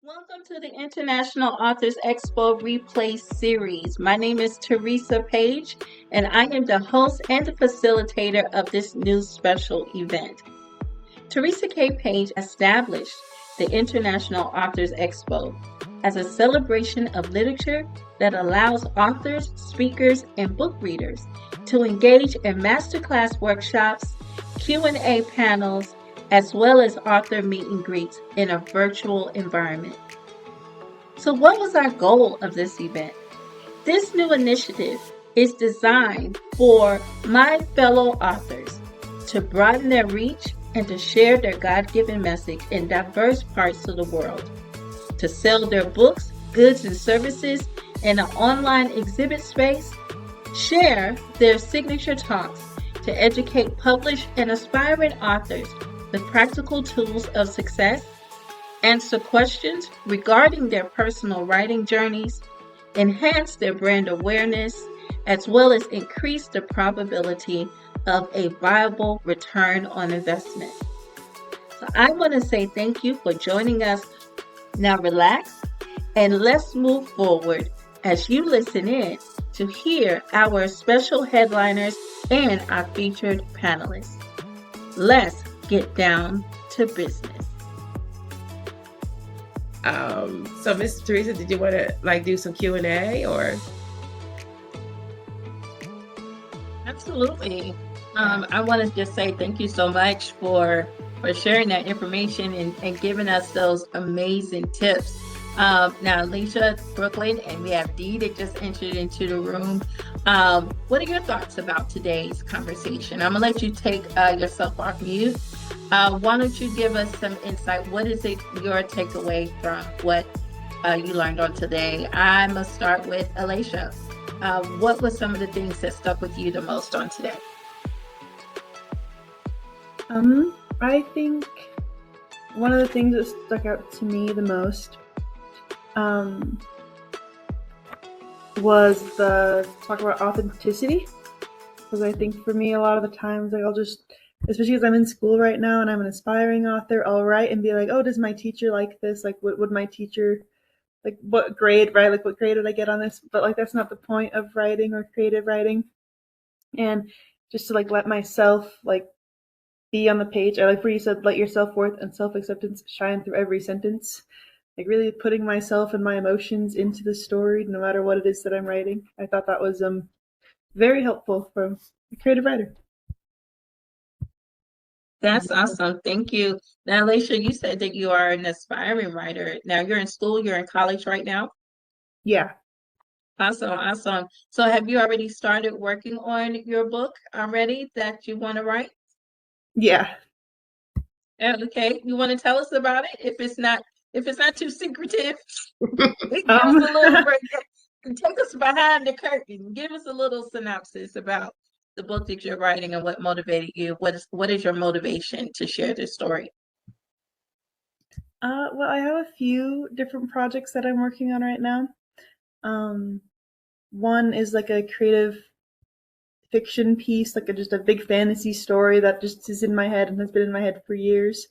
Welcome to the International Authors Expo Replay Series. My name is Teresa Page, and I am the host and the facilitator of this new special event. Teresa K. Page established the International Authors Expo as a celebration of literature that allows authors, speakers, and book readers to engage in masterclass workshops, Q&A panels, as well as author meet and greets in a virtual environment. So what was our goal of this event? This new initiative is designed for my fellow authors to broaden their reach and to share their God-given message in diverse parts of the world, to sell their books, goods, and services in an online exhibit space, share their signature talks to educate published and aspiring authors with practical tools of success, answer questions regarding their personal writing journeys, enhance their brand awareness, as well as increase the probability of a viable return on investment. So I want to say thank you for joining us. Now relax and let's move forward as you listen in to hear our special headliners and our featured panelists. Let's get down to business. So Miss Teresa, did you want to do some Q&A or? Absolutely. I want to just say thank you so much for sharing that information and giving us those amazing tips. Now, Alicia, Brooklyn, and we have Dee that just entered into the room. What are your thoughts about today's conversation? I'm going to let you take yourself off mute. Why don't you give us some insight? What is it your takeaway from what you learned on today? I'm going to start with Alicia. What were some of the things that stuck with you the most on today? I think one of the things that stuck out to me the most was the talk about authenticity, because I think for me a lot of the times I'll just, especially because I'm in school right now and I'm an aspiring author, I'll write and be like, oh, does my teacher like this? What would my teacher, what grade, right? What grade did I get on this? But that's not the point of writing or creative writing. And just to let myself be on the page. I like where you said, let your self-worth and self-acceptance shine through every sentence. Really putting myself and my emotions into the story, no matter what it is that I'm writing. I thought that was very helpful from a creative writer. That's awesome. Thank you. Now, Alicia, you said that you are an aspiring writer. Now, you're in school, you're in college right now? Yeah. Awesome. So have you already started working on your book already that you want to write? Yeah. Okay. You want to tell us about it? If it's not too secretive, give us a little break. Take us behind the curtain. Give us a little synopsis about the book that you're writing and what motivated you. What is your motivation to share this story? Well, I have a few different projects that I'm working on right now. One is a creative fiction piece, just a big fantasy story that just is in my head and has been in my head for years.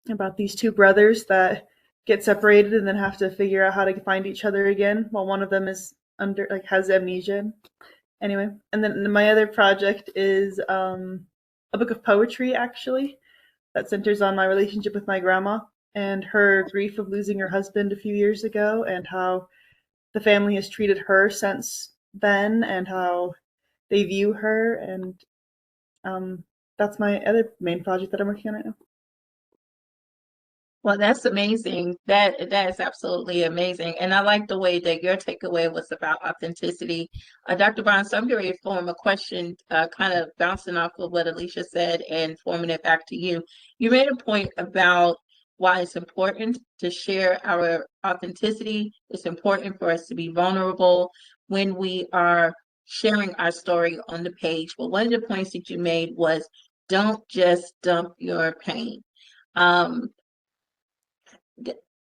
About these two brothers that get separated and then have to figure out how to find each other again while one of them is has amnesia. Anyway, and then my other project is a book of poetry, actually, that centers on my relationship with my grandma and her grief of losing her husband a few years ago, and how the family has treated her since then and how they view her. And that's my other main project that I'm working on right now. Well, that's amazing. That is absolutely amazing. And I like the way that your takeaway was about authenticity. Dr. Bond, so I'm going to form a question kind of bouncing off of what Alicia said and forming it back to you. You made a point about why it's important to share our authenticity. It's important for us to be vulnerable when we are sharing our story on the page. But one of the points that you made was don't just dump your pain.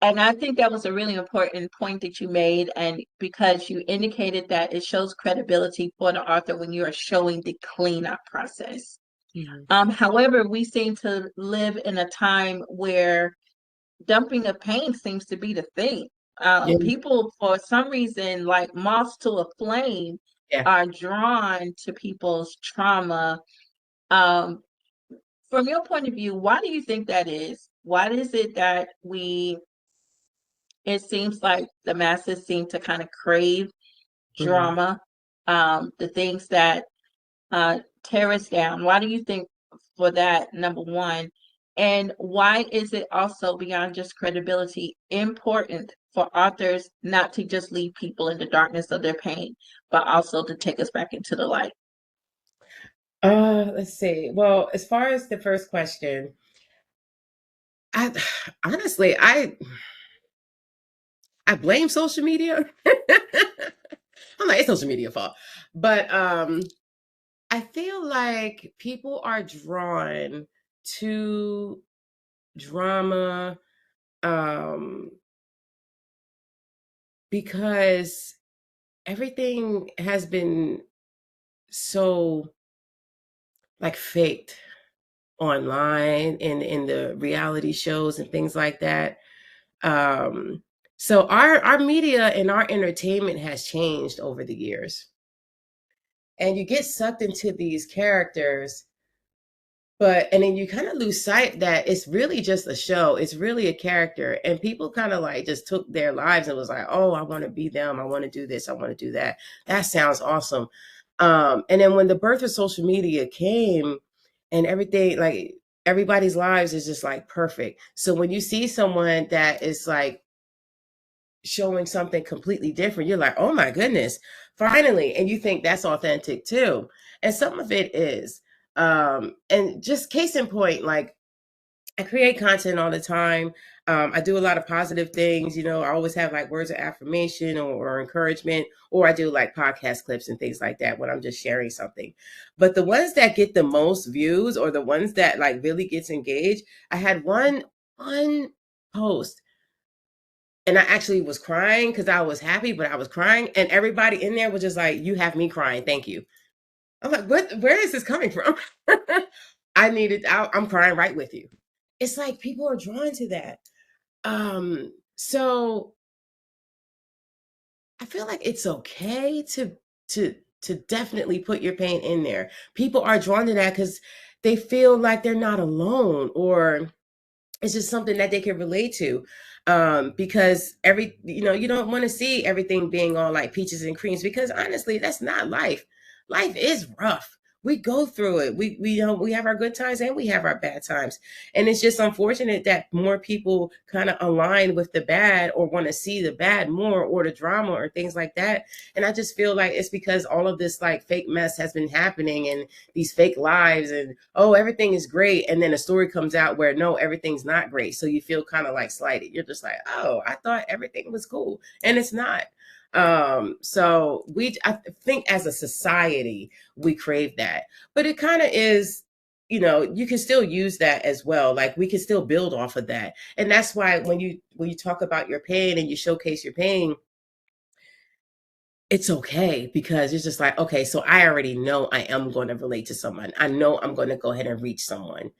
And I think that was a really important point that you made, and because you indicated that it shows credibility for the author when you are showing the cleanup process. However, we seem to live in a time where dumping of pain seems to be the thing. Yeah. People, for some reason, like moths to a flame, Yeah. are drawn to people's trauma. Um, from your point of view, why do you think that is? Why is it that it seems like the masses seem to kind of crave Mhm. drama, the things that tear us down? Why do you think for that, number one? And why is it also beyond just credibility important for authors not to just leave people in the darkness of their pain, but also to take us back into the light? Let's see. Well, as far as the first question, I honestly, I blame social media. I'm like, it's social media fault. But I feel like people are drawn to drama um because everything has been so like faked online and in the reality shows and things like that. So our media and our entertainment has changed over the years. And you get sucked into these characters, but and then you kind of lose sight that it's really just a show. It's really a character. And people kind of like just took their lives and was like, oh, I want to be them. I want to do this. I want to do that. That sounds awesome. And then when the birth of social media came and everything, like everybody's lives is just like perfect. So when you see someone that is like showing something completely different, you're like, oh my goodness, finally. And you think that's authentic too. And some of it is. And just case in point, like I create content all the time. I do a lot of positive things. You know, I always have like words of affirmation or encouragement, or I do like podcast clips and things like that when I'm just sharing something. But the ones that get the most views or the ones that like really gets engaged, I had one post and I actually was crying because I was happy, but I was crying. And everybody in there was just like, you have me crying. Thank you. I'm like, what? Where is this coming from? I'm crying right with you. It's like people are drawn to that. So I feel like it's okay to definitely put your pain in there. People are drawn to that because they feel like they're not alone, or it's just something that they can relate to. Because you don't want to see everything being all like peaches and creams, because honestly, that's not life. Life is rough. We go through it. We have our good times and we have our bad times. And it's just unfortunate that more people kind of align with the bad or want to see the bad more, or the drama or things like that. And I just feel like it's because all of this like fake mess has been happening, and these fake lives, and oh, everything is great. And then a story comes out where no, everything's not great. So you feel kind of like slighted. You're just like, oh, I thought everything was cool. And it's not. So I think as a society, we crave that, but it kind of is, you can still use that as well. Like we can still build off of that. And that's why when you talk about your pain and you showcase your pain, it's okay, because it's just like, okay, so I already know I am going to relate to someone. I know I'm going to go ahead and reach someone.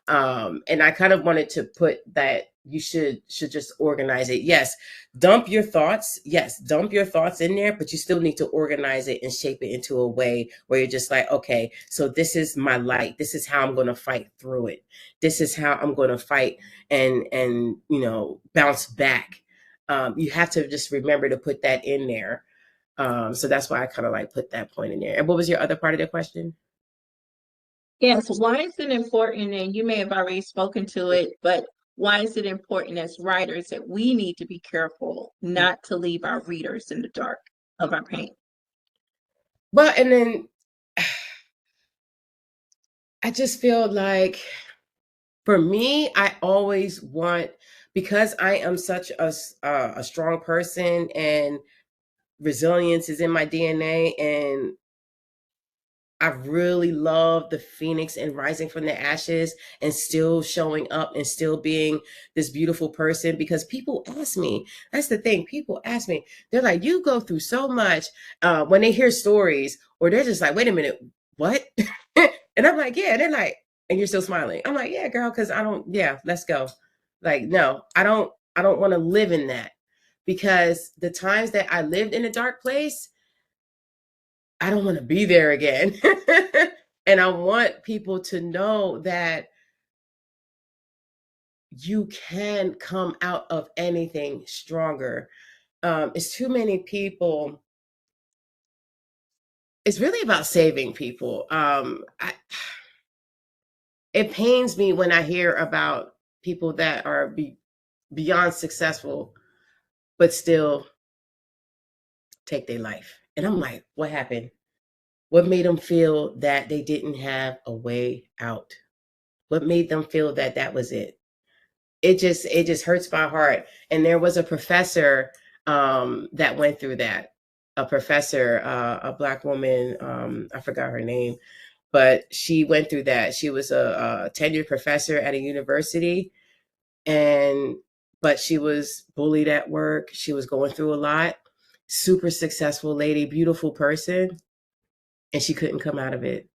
And I kind of wanted to put that you should just organize it. Yes, dump your thoughts. Yes, dump your thoughts in there, but you still need to organize it and shape it into a way where you're just like, okay, so this is my light. This is how I'm going to fight through it. This is how I'm going to fight and bounce back. You have to just remember to put that in there. So that's why I kind of like put that point in there. And what was your other part of the question? Yes, why is it important? And you may have already spoken to it, but why is it important as writers that we need to be careful not to leave our readers in the dark of our pain? Well, and then I just feel like for me, I always want, because I am such a strong person and resilience is in my DNA, and I really love the phoenix and rising from the ashes and still showing up and still being this beautiful person. Because people ask me, that's the thing, people ask me, they're like, you go through so much, when they hear stories, or they're just like, wait a minute, what? And I'm like, yeah. And they're like, and you're still smiling. I'm like, yeah, girl, because yeah, let's go. Like, no, I don't want to live in that, because the times that I lived in a dark place, I don't want to be there again. And I want people to know that you can come out of anything stronger. It's too many people. It's really about saving people. It pains me when I hear about people that are beyond successful, but still take their life. And I'm like, what happened? What made them feel that they didn't have a way out? What made them feel that that was it? It just hurts my heart. And there was a professor that went through that. A professor, a Black woman, I forgot her name, but she went through that. She was a tenured professor at a university, and but she was bullied at work. She was going through a lot. Super successful lady, beautiful person, and she couldn't come out of it.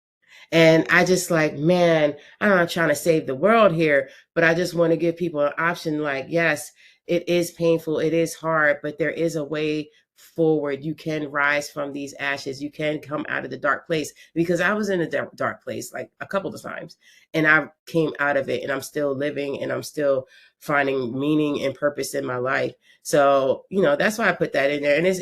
And I just like, man, I'm not trying to save the world here, but I just want to give people an option. Like, yes, it is painful, it is hard, but there is a way forward. You can rise from these ashes. You can come out of the dark place, because I was in a dark place like a couple of times, and I came out of it, and I'm still living, and I'm still finding meaning and purpose in my life. So, that's why I put that in there. And it's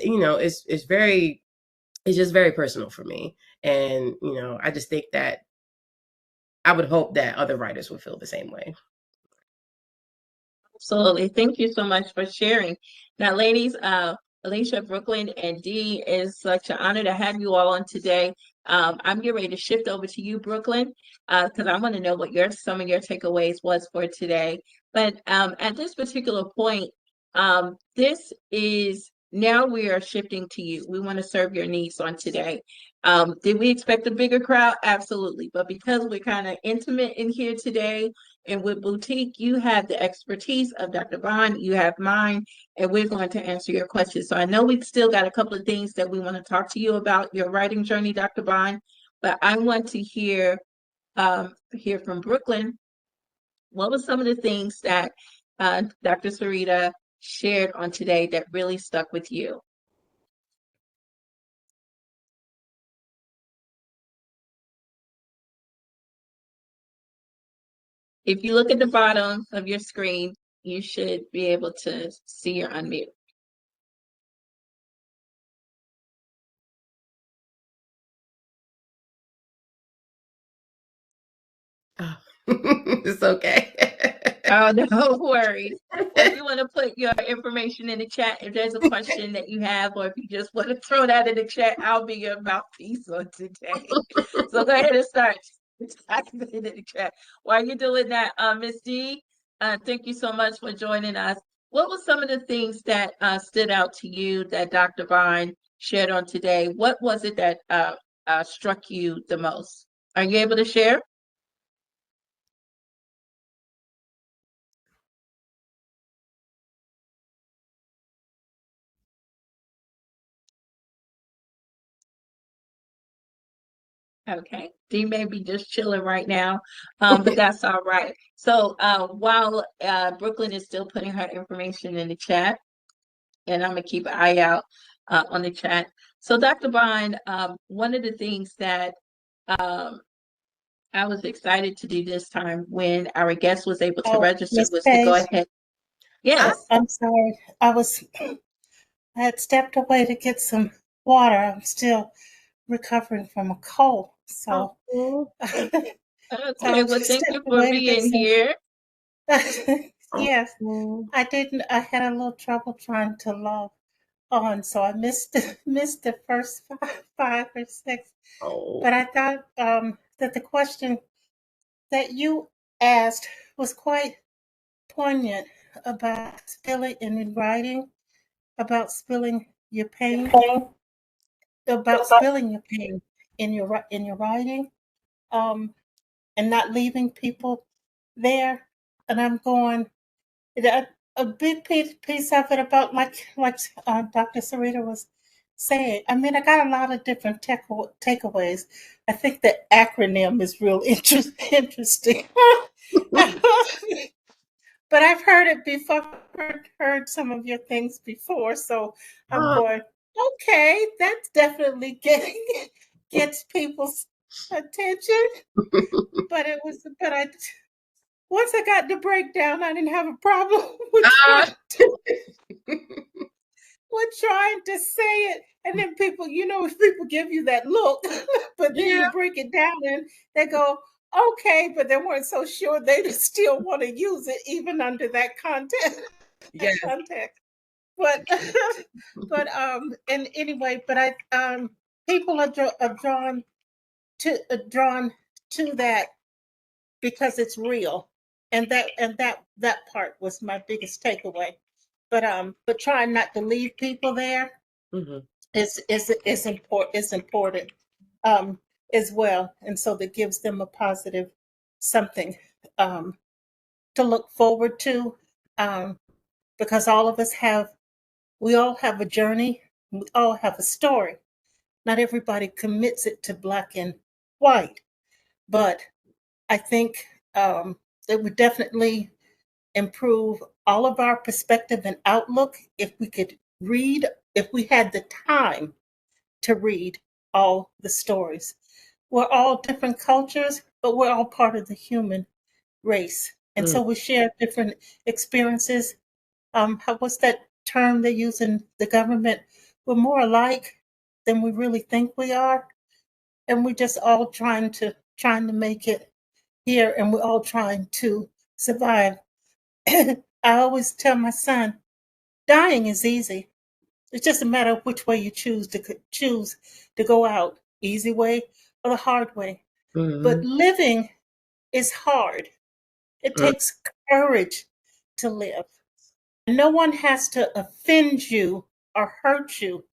just very personal for me. And, I just think that I would hope that other writers would feel the same way. Absolutely. Thank you so much for sharing. Now, ladies, Alicia, Brooklyn, and Dee, is such an honor to have you all on today. I'm getting ready to shift over to you, Brooklyn, because I want to know what some of your takeaways was for today. But at this particular point, this is now we are shifting to you. We want to serve your needs on today. Did we expect a bigger crowd? Absolutely. But because we're kind of intimate in here today, and with Boutique, you have the expertise of Dr. Bond, you have mine, and we're going to answer your questions. So I know we've still got a couple of things that we want to talk to you about your writing journey, Dr. Bond, but I want to hear from Brooklyn. What were some of the things that Dr. Syreeta shared on today that really stuck with you? If you look at the bottom of your screen, you should be able to see your unmute. Oh, it's okay. Oh, no worries. Well, if you want to put your information in the chat, if there's a question that you have, or if you just want to throw that in the chat, I'll be your mouthpiece on today. So go ahead and start typing it in the chat. While you're doing that, Ms. D, thank you so much for joining us. What were some of the things that stood out to you that Dr. Vine shared on today? What was it that struck you the most? Are you able to share? Okay, Dee may be just chilling right now, but that's all right. So while Brooklyn is still putting her information in the chat, and I'm gonna keep an eye out on the chat. So Dr. Bond, one of the things that I was excited to do this time when our guest was able to register Miss was to go Page, ahead. Yes. I'm sorry. I had stepped away to get some water. I'm still recovering from a cold. So, Oh, so okay, I well, thank you stepped for away to get being some. here. Yes, Oh, I had a little trouble trying to log on, so I missed the first five or six. Oh. But I thought that the question that you asked was quite poignant about spilling in writing, about spilling your pain, about spilling your pain in your writing, um, and not leaving people there. And I'm going a big piece of it about like Dr. Syreeta was saying. I mean, I got a lot of different takeaways. I think the acronym is real interesting. but I've heard it before. Heard some of your things before, so I'm going, okay, that's definitely getting gets people's attention. But once I got the breakdown, I didn't have a problem with trying to say it. And then people, if people give you that look, but then Yeah. you break it down and they go, okay, but they weren't so sure they still want to use it even under that context. Yes. But and anyway, but people are drawn to that because it's real, and that part was my biggest takeaway. But trying not to leave people there Mhm. is important. Is important um, as well, and so that gives them a positive something um, to look forward to, because we all have a journey, we all have a story. Not everybody commits it to black and white, but I think it would definitely improve all of our perspective and outlook if we could read, if we had the time to read all the stories. We're all different cultures, but we're all part of the human race. And Mm. so we share different experiences. What's that term they use in the government? We're more alike than we really think we are. And we're just all trying to make it here, and we're all trying to survive. I always tell my son, dying is easy. It's just a matter of which way you choose to go out, easy way or the hard way. But Mhm. living is hard. It Mm. takes courage to live. No one has to offend you or hurt you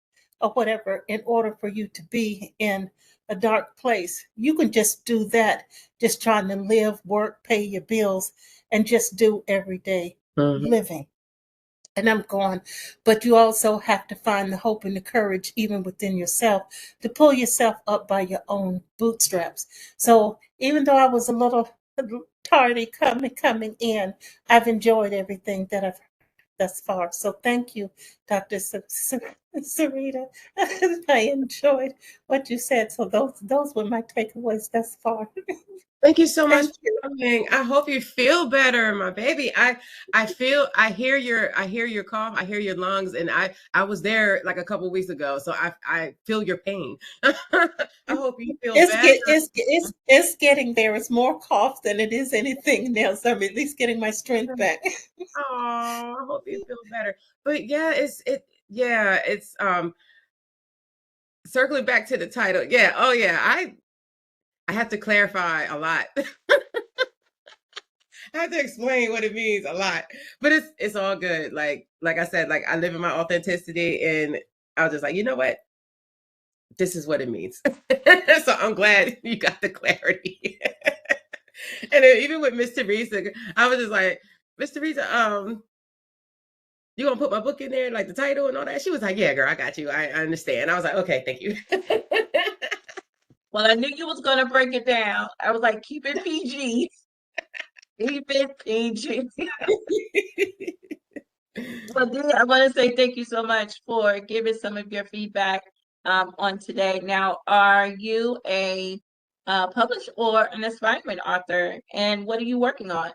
or whatever in order for you to be in a dark place. You can just do that, just trying to live, work, pay your bills, and just do everyday Mhm. living. And I'm going, but you also have to find the hope and the courage, even within yourself, to pull yourself up by your own bootstraps. So even though I was a little tardy coming in, I've enjoyed everything that I've thus far. So thank you, Dr. Syreeta. I enjoyed what you said. So those were my takeaways thus far. Thank you so much Thank for you. coming. I hope you feel better, my baby. I hear your cough, I hear your lungs, and I was there like a couple weeks ago, so I feel your pain. I hope you feel better. It's getting there. It's more cough than it is anything else. I'm at least getting my strength back. Oh, I hope you feel better. But yeah, it's circling back to the title. Yeah, oh yeah, I have to clarify a lot. I have to explain what it means a lot, but it's all good. Like I said, like I live in my authenticity, and I was just like, you know what, this is what it means. So I'm glad you got the clarity. And then even with Miss Teresa, I was just like, Miss Teresa, you gonna put my book in there, like the title and all that? She was like, yeah, girl, I got you. I understand. I was like, okay, thank you. Well, I knew you was gonna break it down. I was like, keep it PG. Keep it PG. Well, Dee, I want to say thank you so much for giving some of your feedback on today. Now, are you a published or an aspiring author, and what are you working on?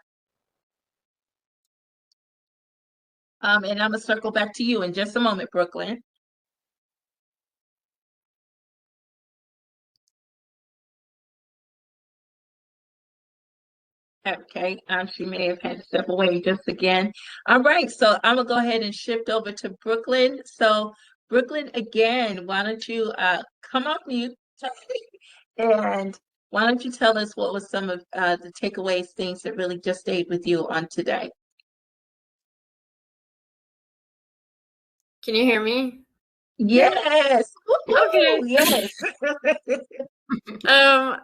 And I'm gonna circle back to you in just a moment, Brooklyn. Okay, she may have had to step away just again. All right, so I'm gonna go ahead and shift over to Brooklyn. So, Brooklyn, again, why don't you come off mute and why don't you tell us what was some of the takeaways, things that really just stayed with you on today? Can you hear me? Yes. Okay. Woo-hoo! Yes. Um,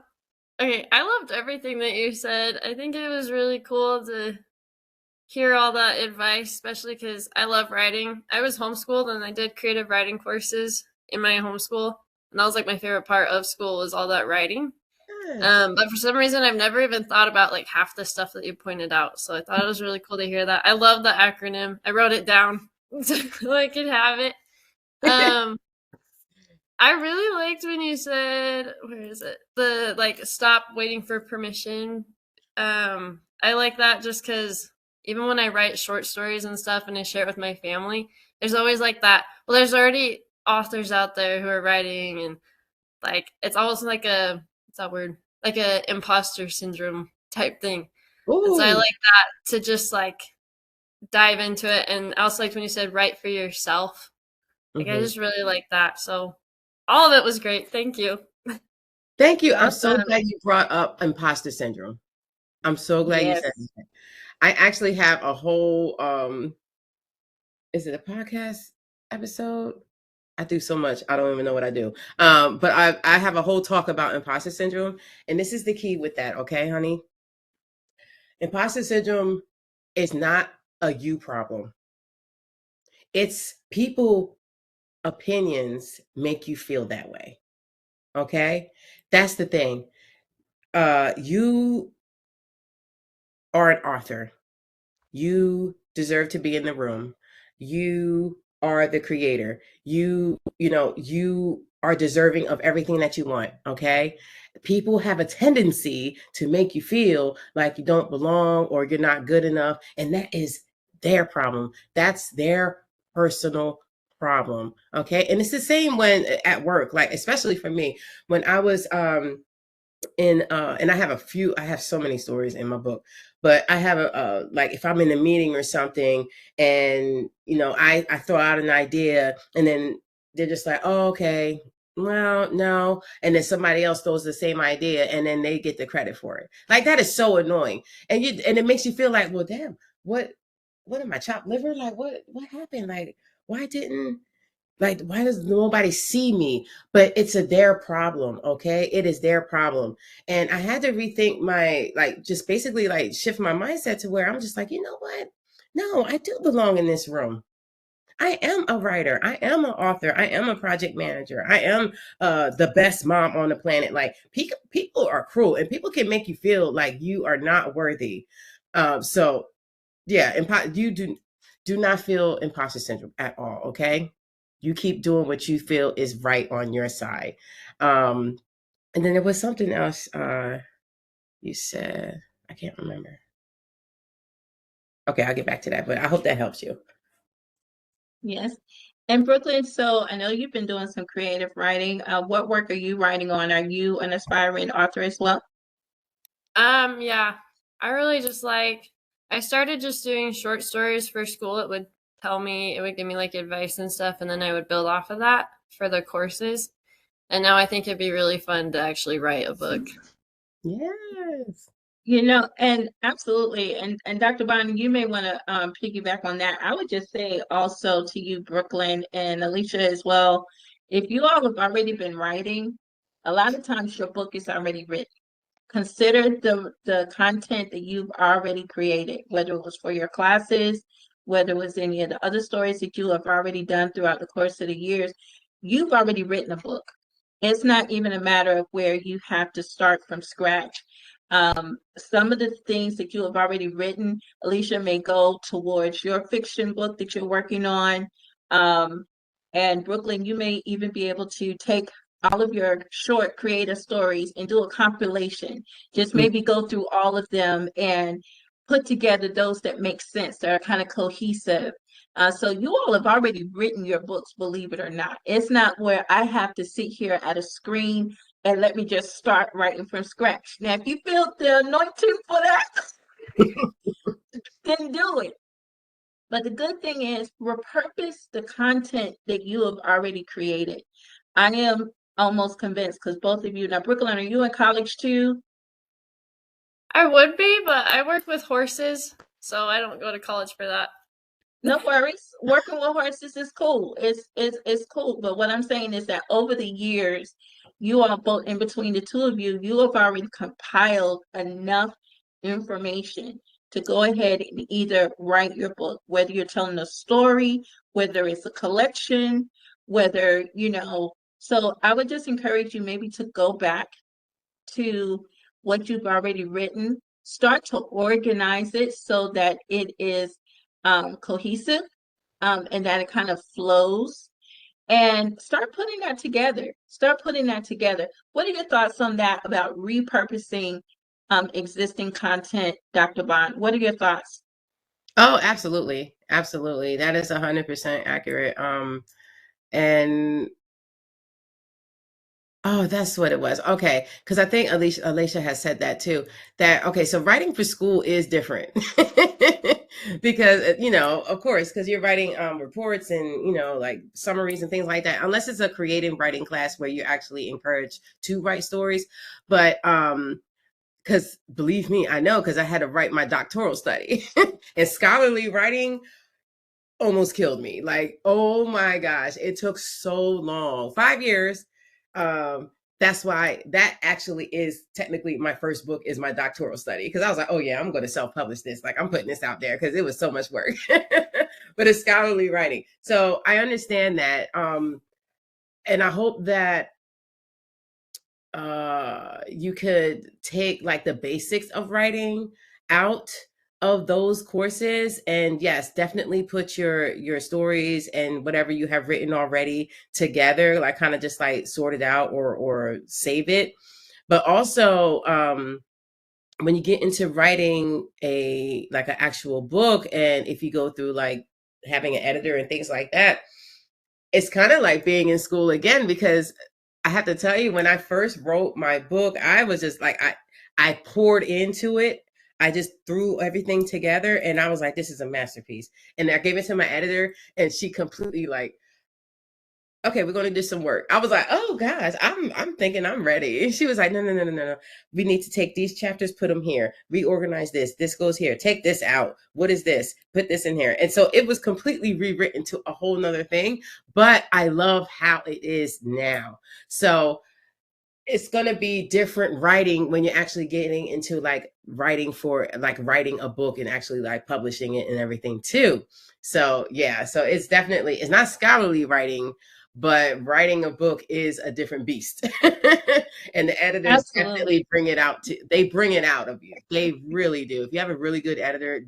okay, I loved everything that you said. I think it was really cool to hear all that advice, especially because I love writing. I was homeschooled and I did creative writing courses in my homeschool, and that was like my favorite part of school was all that writing. Yes. But for some reason, I've never even thought about like half the stuff that you pointed out. So I thought it was really cool to hear that. I love the acronym. I wrote it down so I could have it. Um, I really liked when you said, where is it? The like stop waiting for permission. I like that just because even when I write short stories and stuff and I share it with my family, there's always like that. Well, there's already authors out there who are writing, and like it's almost like a what's that word? Like a imposter syndrome type thing. And so I Ooh. like that to just like dive into it. And I also liked when you said write for yourself. Like I Hmm. just really like that. So all of it was great. Thank you. Thank you. I'm so Awesome. glad you brought up imposter syndrome. I'm so glad you said Yes. that. I actually have a whole is it a podcast episode? I do so much. I don't even know what I do. But I have a whole talk about imposter syndrome, and this is the key with that, okay, honey? Imposter syndrome is not a you problem. It's people opinions make you feel that way. Okay? That's the thing. You are an author. You deserve to be in the room. You are the creator. You are deserving of everything that you want, okay? People have a tendency to make you feel like you don't belong or you're not good enough, and that is their problem. That's their personal problem, okay? And it's the same when at work, like especially for me, when I was and I have so many stories in my book, but I have like if I'm in a meeting or something and I throw out an idea and then they're just like, oh, okay, well, no, and then somebody else throws the same idea and then they get the credit for it. Like that is so annoying. And it makes you feel like, well, damn, what am I, chopped liver? Like what happened? Like why didn't like, why does nobody see me? But it's their problem, okay? It is their problem. And I had to rethink my, like, just basically like shift my mindset to where I'm just like, you know what? No, I do belong in this room. I am a writer. I am an author. I am a project manager. I am the best mom on the planet. Like, people are cruel and people can make you feel like you are not worthy. So yeah, you do not feel imposter syndrome at all, okay? You keep doing what you feel is right on your side. Um, and then there was something else you said. I can't remember. Okay, I'll get back to that, but I hope that helps you. Yes. And Brooklyn, so I know you've been doing some creative writing. What work are you writing on? Are you an aspiring author as well? Yeah. I really just like I started just doing short stories for school. It would give me like advice and stuff, and then I would build off of that for the courses. And now I think it'd be really fun to actually write a book. Yes. And absolutely, and Dr. Bond, you may want to piggyback on that. I would just say also to you, Brooklyn and Alicia as well, if you all have already been writing, a lot of times your book is already written. Consider the content that you've already created, whether it was for your classes, whether it was any of the other stories that you have already done throughout the course of the years. You've already written a book. It's not even a matter of where you have to start from scratch. Some of the things that you have already written, Alicia, may go towards your fiction book that you're working on. Um, and Brooklyn, you may even be able to take all of your short creative stories and do a compilation. Just Mm. maybe go through all of them and put together those that make sense, that are kind of cohesive. So you all have already written your books, believe it or not. It's not where I have to sit here at a screen and let me just start writing from scratch. Now, if you feel the anointing for that, then do it. But the good thing is repurpose the content that you have already created. I am almost convinced because both of you, now Brooklyn, are you in college too? I would be, but I work with horses, so I don't go to college for that. No worries. Working with horses is cool. It's cool. But what I'm saying is that over the years, you all both in between the two of you, you have already compiled enough information to go ahead and either write your book, whether you're telling a story, whether it's a collection, whether, so I would just encourage you maybe to go back to what you've already written, start to organize it so that it is cohesive, and that it kind of flows, and start putting that together. Start putting that together. What are your thoughts on that about repurposing existing content, Dr. Bond? What are your thoughts? Oh, absolutely. Absolutely. That is 100% accurate. And oh, that's what it was. Okay. Because I think Alicia has said that too. That, okay, so writing for school is different. Because, of course, because you're writing reports and, like summaries and things like that, unless it's a creative writing class where you're actually encouraged to write stories. But, because believe me, I know, because I had to write my doctoral study and scholarly writing almost killed me. Like, oh my gosh, it took so long, 5 years. That's why that actually is technically my first book is my doctoral study. Cause I was like, oh yeah, I'm going to self-publish this. Like I'm putting this out there because it was so much work, but it's scholarly writing. So I understand that. And I hope that you could take like the basics of writing out of those courses, and yes, definitely put your stories and whatever you have written already together, like kind of just like sort it out or save it. But also when you get into writing like an actual book, and if you go through like having an editor and things like that, it's kind of like being in school again, because I have to tell you, when I first wrote my book, I was just like, I poured into it. I just threw everything together and I was like, this is a masterpiece. And I gave it to my editor and she completely like, okay, we're going to do some work. I was like, oh gosh, I'm thinking I'm ready. And she was like, no. We need to take these chapters, put them here, reorganize this. This goes here. Take this out. What is this? Put this in here. And so it was completely rewritten to a whole nother thing, but I love how it is now. So it's going to be different writing when you're actually getting into like writing a book and actually like publishing it and everything too. So yeah, so it's not scholarly writing, but writing a book is a different beast. And the editors Absolutely. definitely bring it out of you. They really do. If you have a really good editor,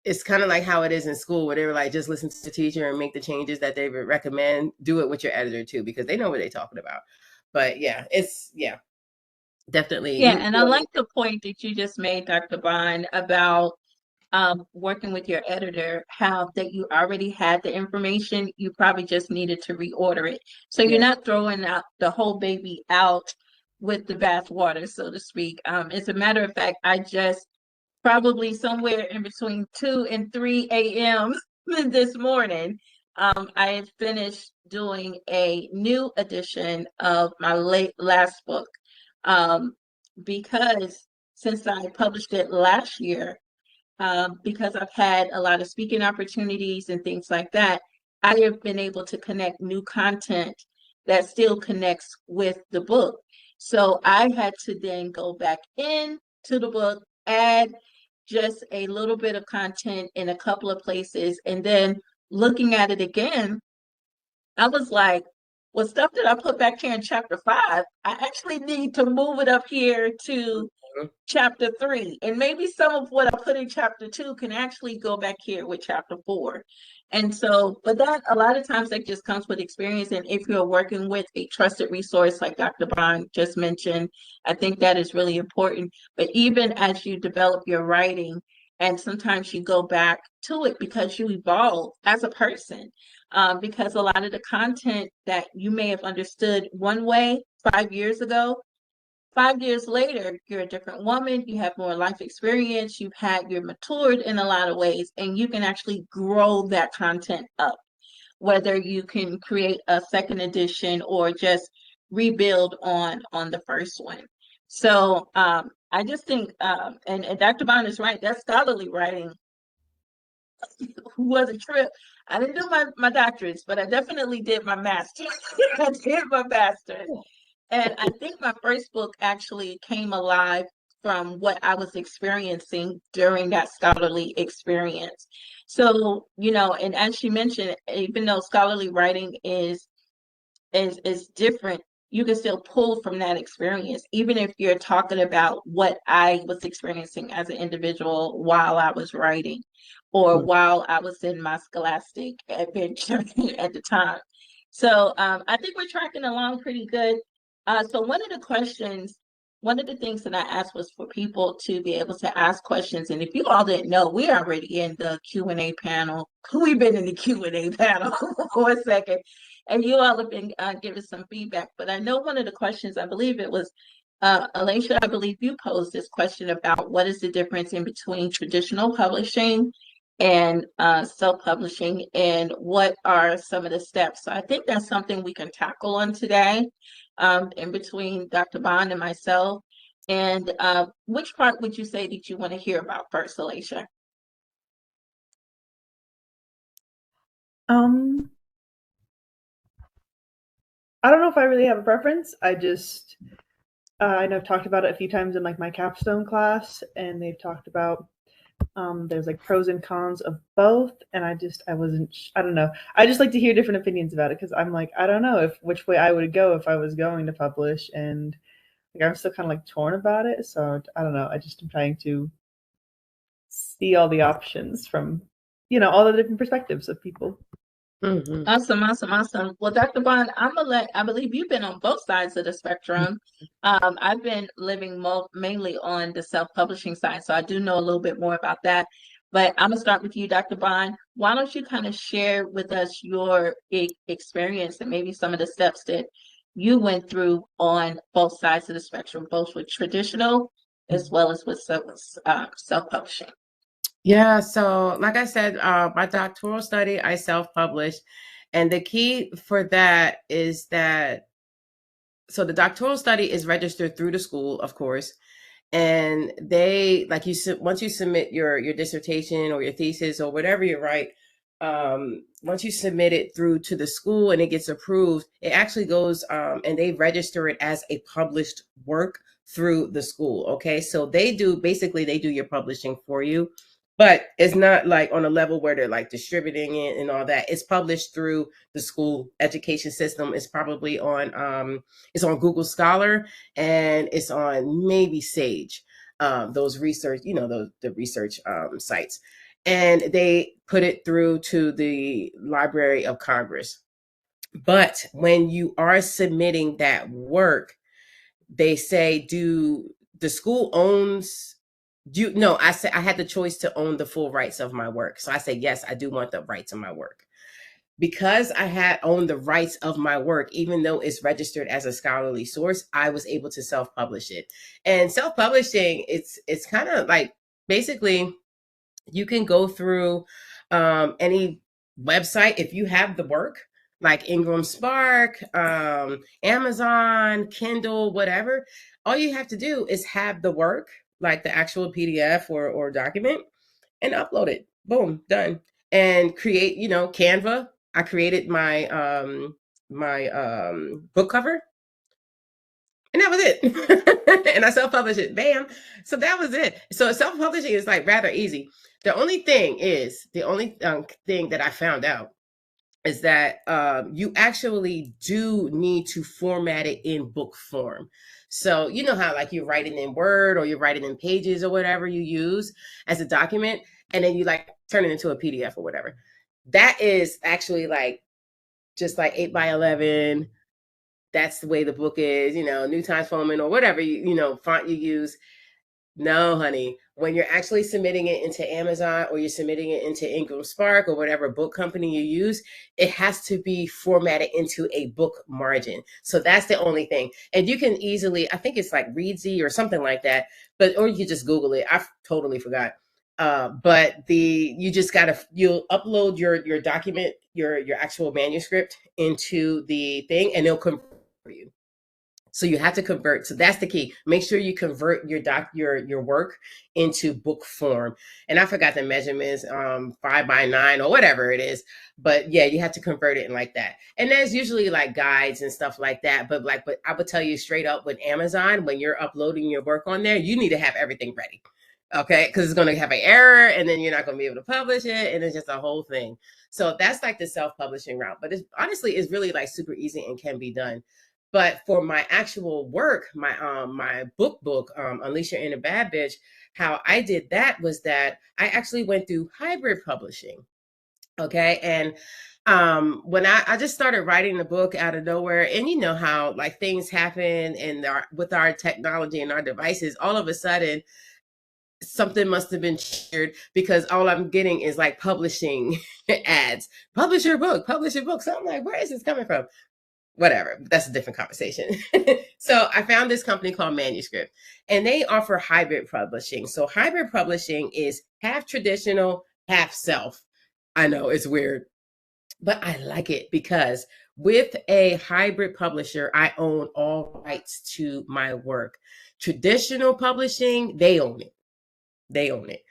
it's kind of like how it is in school where they were like, just listen to the teacher and make the changes that they would recommend. Do it with your editor too, because they know what they're talking about. But yeah, definitely. Yeah, and I like the point that you just made, Dr. Bond, about working with your editor, how that you already had the information, you probably just needed to reorder it. So you're not throwing out the whole baby out with the bathwater, so to speak. As a matter of fact, I just probably somewhere in between 2 and 3 a.m. this morning, I had finished doing a new edition of my last book, because since I published it last year, because I've had a lot of speaking opportunities and things like that, I have been able to connect new content that still connects with the book. So I had to then go back in to the book, add just a little bit of content in a couple of places, and then looking at it again, I was like, well, stuff that I put back here in chapter 5, I actually need to move it up here to chapter 3, and maybe some of what I put in chapter 2 can actually go back here with chapter 4. And so, but that a lot of times that just comes with experience. And if you're working with a trusted resource like Dr. Bond just mentioned, I think that is really important. But even as you develop your writing, and sometimes you go back to it because you evolve as a person, because a lot of the content that you may have understood one way 5 years ago, 5 years later, you're a different woman, you have more life experience, you're matured in a lot of ways, and you can actually grow that content up, whether you can create a second edition or just rebuild on the first one. So I just think, and Dr. Bond is right, that scholarly writing was a trip. I didn't do my doctorates, but I definitely did my master's. I did my master's. And I think my first book actually came alive from what I was experiencing during that scholarly experience. So, and as she mentioned, even though scholarly writing is different, you can still pull from that experience, even if you're talking about what I was experiencing as an individual while I was writing or while I was in my scholastic adventure at the time. So I think we're tracking along pretty good. So one of the things that I asked was for people to be able to ask questions. And if you all didn't know, we're already in the Q&A panel. We've been in the Q&A panel for a second, and you all have been giving some feedback. But I know one of the questions, I believe it was Alicia, I believe you posed this question about what is the difference in between traditional publishing and self-publishing, and what are some of the steps. So I think that's something we can tackle on today, in between Dr. Bond and myself. And which part would you say that you want to hear about first, Alicia? I don't know if I really have a preference. I just I know I've talked about it a few times in like my capstone class, and they've talked about there's like pros and cons of both, and I don't know. I just like to hear different opinions about it, because I'm like, I don't know if which way I would go if I was going to publish, and like I'm still kind of like torn about it. So I don't know. I just am trying to see all the options from all the different perspectives of people. Mm-hmm. Awesome. Well, Dr. Bond, I believe you've been on both sides of the spectrum. I've been living mainly on the self-publishing side, so I do know a little bit more about that. But I'm gonna start with you, Dr. Bond. Why don't you kind of share with us your experience and maybe some of the steps that you went through on both sides of the spectrum, both with traditional as well as with self-publishing. Yeah, so like I said, my doctoral study, I self-published. And the key for that is that, so the doctoral study is registered through the school, of course. And they, like once you submit your dissertation or your thesis or whatever you write, once you submit it through to the school and it gets approved, it actually goes, and they register it as a published work through the school. Okay, so they do your publishing for you. But it's not like on a level where they're like distributing it and all that. It's published through the school education system. It's probably on it's on Google Scholar, and it's on maybe Sage, those research, the research sites. And they put it through to the Library of Congress. But when you are submitting that work, they say, the school owns, I said I had the choice to own the full rights of my work. So I said, yes, I do want the rights of my work. Because I had owned the rights of my work, even though it's registered as a scholarly source, I was able to self-publish it. And self-publishing, it's kind of like, basically, you can go through any website if you have the work, like Ingram Spark, Amazon, Kindle, whatever. All you have to do is have the work, like the actual PDF or document, and upload it. Boom, done. And create, Canva. I created my book cover, and that was it. And I self-published it. Bam. So that was it. So self-publishing is like rather easy. The only thing that I found out is that you actually do need to format it in book form. So you know how like you write it in Word or you write it in Pages or whatever you use as a document, and then you like turn it into a PDF or whatever. That is actually like just like 8x11. That's the way the book is, New Times Roman or whatever font you use. No, honey. When you're actually submitting it into Amazon or you're submitting it into Ingram Spark or whatever book company you use, it has to be formatted into a book margin. So that's the only thing. And you can easily, I think it's like Readsy or something like that, or you can just Google it. I totally forgot. But you'll upload your document, your actual manuscript into the thing, and it'll convert for you. So you have to convert. So that's the key. Make sure you convert your work into book form. And I forgot the measurements, 5x9 or whatever it is. But yeah, you have to convert it in like that. And there's usually like guides and stuff like that. But I would tell you straight up, with Amazon, when you're uploading your work on there, you need to have everything ready. Okay, because it's going to have an error, and then you're not going to be able to publish it, and it's just a whole thing. So that's like the self-publishing route. But it's honestly really like super easy and can be done. But for my actual work, my book, Unleash Your Inner Bad Bitch, how I did that was that I actually went through hybrid publishing. Okay. And when I just started writing the book out of nowhere, and you know how like things happen and with our technology and our devices, all of a sudden something must have been triggered, because all I'm getting is like publishing ads. Publish your book, publish your book. So I'm like, where is this coming from? Whatever, that's a different conversation. So I found this company called Manuscript, and they offer hybrid publishing. So hybrid publishing is half traditional, half self. I know it's weird, but I like it because with a hybrid publisher, I own all rights to my work. Traditional publishing, they own it. They own it.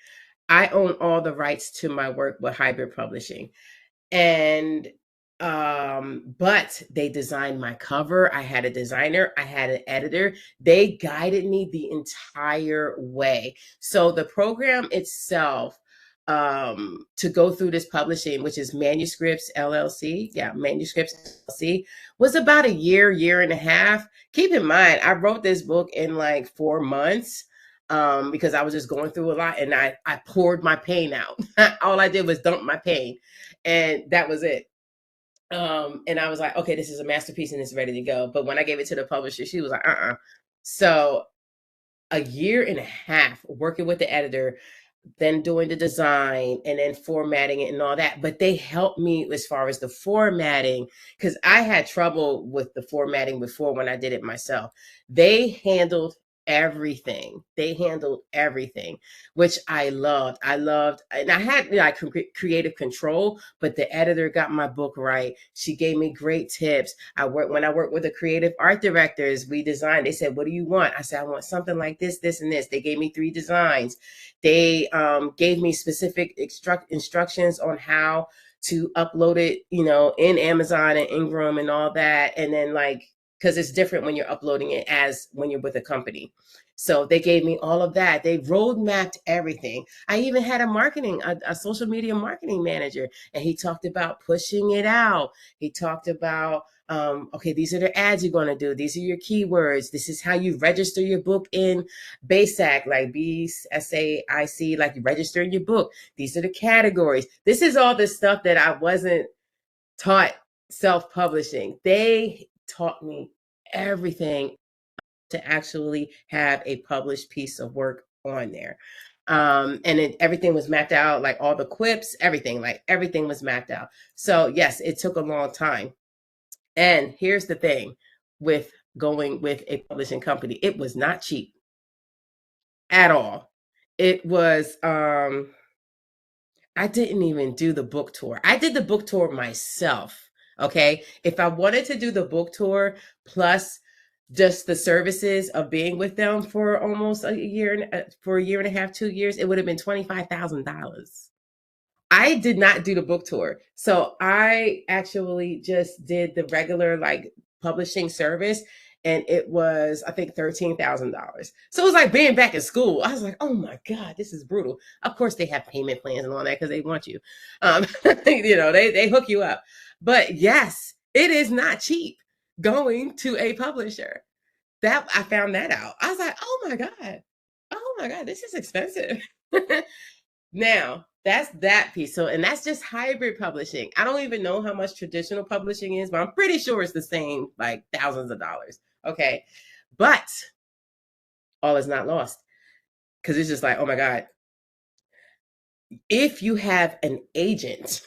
I own all the rights to my work with hybrid publishing. And but they designed my cover. I had a designer, I had an editor. They guided me the entire way. So the program itself, to go through this publishing, which is Manuscripts LLC, Manuscripts LLC, was about a year and a half. Keep in mind, I wrote this book in like 4 months. Because I was just going through a lot, and I poured my pain out. All I did was dump my pain, and that was it. And I was like, okay, this is a masterpiece and it's ready to go. But when I gave it to the publisher, she was like, So a year and a half working with the editor, then doing the design and then formatting it and all that. But they helped me as far as the formatting, because I had trouble with the formatting before when I did it myself. They handled everything. They handled everything, which I loved. And I had like creative control, but the editor got my book right. She gave me great tips. When I worked with the creative art directors, we designed. They said, "What do you want?" I said, "I want something like this, this, and this." They gave me 3 designs. They gave me specific instructions on how to upload it, in Amazon and Ingram and all that. And then because it's different when you're uploading it as when you're with a company. So they gave me all of that. They roadmapped everything. I even had a social media marketing manager, and he talked about pushing it out. He talked about, okay, these are the ads you're going to do. These are your keywords. This is how you register your book in BASAC, like BSAIC, like you register your book. These are the categories. This is all the stuff that I wasn't taught self-publishing. They taught me everything to actually have a published piece of work on there. And everything was mapped out, like all the quips, everything was mapped out. So yes, it took a long time. And here's the thing with going with a publishing company, it was not cheap at all. It was, I didn't even do the book tour. I did the book tour myself. Okay. If I wanted to do the book tour plus just the services of being with them for almost a year and a half, 2 years, it would have been $25,000. I did not do the book tour. So I actually just did the regular publishing service, and it was, I think, $13,000. So it was like being back in school. I was like, oh my God, this is brutal. Of course they have payment plans and all that because they want you. They hook you up. But yes, it is not cheap going to a publisher. That I found that out. I was like, oh my God, this is expensive. Now, that's that piece. So, and that's just hybrid publishing. I don't even know how much traditional publishing is, but I'm pretty sure it's the same, like thousands of dollars. Okay. But all is not lost, because it's just like, oh my God. If you have an agent,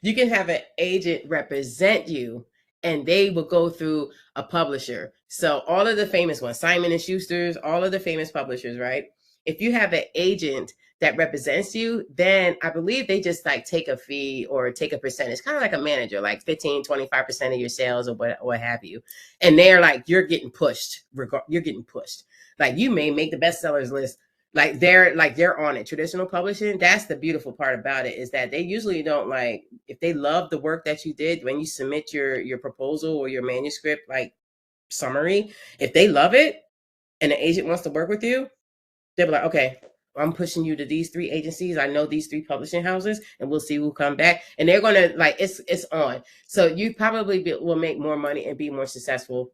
you can have an agent represent you, and they will go through a publisher. So all of the famous ones, Simon & Schuster's, all of the famous publishers, right? If you have an agent that represents you, then I believe they just take a fee or take a percentage, kind of like a manager, like 15, 25% of your sales or what have you. And they're like, you're getting pushed. You're getting pushed. Like you may make the bestsellers list. They're on it. Traditional publishing, that's the beautiful part about it, is that they usually don't if they love the work that you did when you submit your proposal or your manuscript summary, if they love it and the agent wants to work with you, they'll be like, okay, I'm pushing you to these 3 agencies. I know these 3 publishing houses, and we'll see who come back. And they're gonna like it's on. So you probably will make more money and be more successful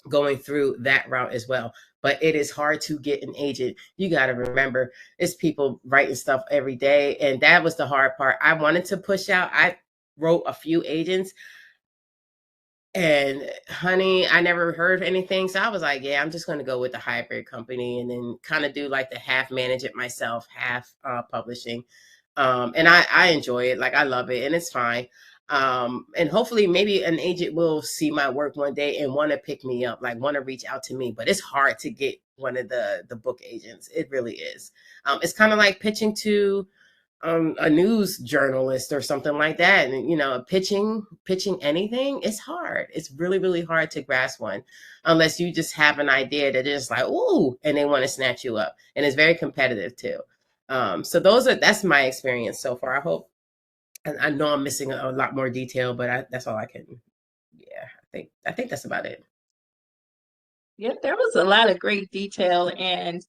going through that route as well. But it is hard to get an agent. You got to remember, it's people writing stuff every day, and that was the hard part. I wanted to push out. I wrote a few agents. And honey, I never heard anything. So I was like, yeah, I'm just going to go with the hybrid company and then kind of do like the half manage it myself, half publishing. And I enjoy it. Like I love it and it's fine. And hopefully maybe an agent will see my work one day and want to pick me up, like want to reach out to me. But it's hard to get one of the book agents. It really is. It's kind of like pitching to a news journalist or something like that. And, you know, pitching anything, it's hard. It's really, really hard to grasp one unless you just have an idea that is like, ooh, and they want to snatch you up. And it's very competitive too. So that's my experience so far. I hope, and I know I'm missing a lot more detail, but that's all I can. Yeah, I think that's about it. Yeah, there was a lot of great detail, and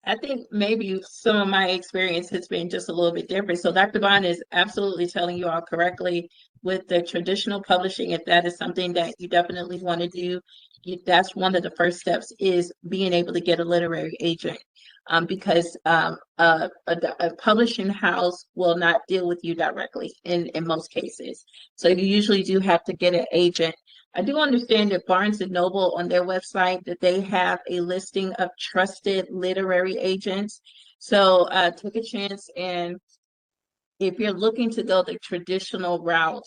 I think maybe some of my experience has been just a little bit different. So Dr. Bond is absolutely telling you all correctly with the traditional publishing. If that is something that you definitely want to do, that's one of the first steps is being able to get a literary agent. Because a publishing house will not deal with you directly in most cases. So you usually do have to get an agent. I do understand that Barnes and Noble on their website that they have a listing of trusted literary agents. So take a chance, and if you're looking to go the traditional route,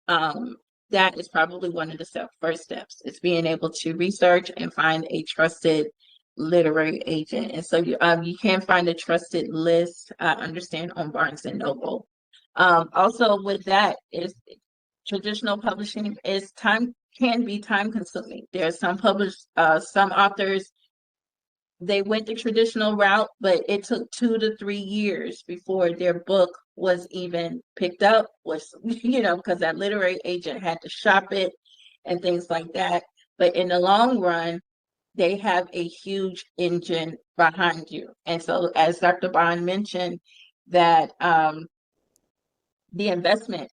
that is probably one of the first steps. It's being able to research and find a trusted literary agent. And so you can find a trusted list, understand, on Barnes and Noble. Also with that is traditional publishing can be time consuming. There are some authors, they went the traditional route, but it took 2 to 3 years before their book was even picked up, because that literary agent had to shop it and things like that. But in the long run, they have a huge engine behind you. And so as Dr. Bond mentioned, that the investment,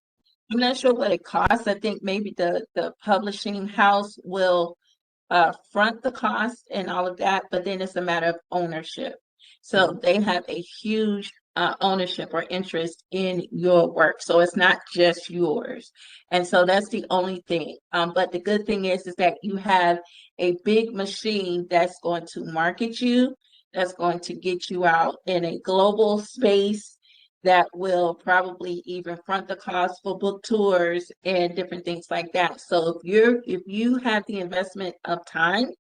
I'm not sure what it costs. I think maybe the publishing house will front the cost and all of that, but then it's a matter of ownership. So they have a huge ownership or interest in your work. So it's not just yours. And so that's the only thing. But the good thing is that you have a big machine that's going to market you, that's going to get you out in a global space, that will probably even front the cost for book tours and different things like that. So if you have the investment of time,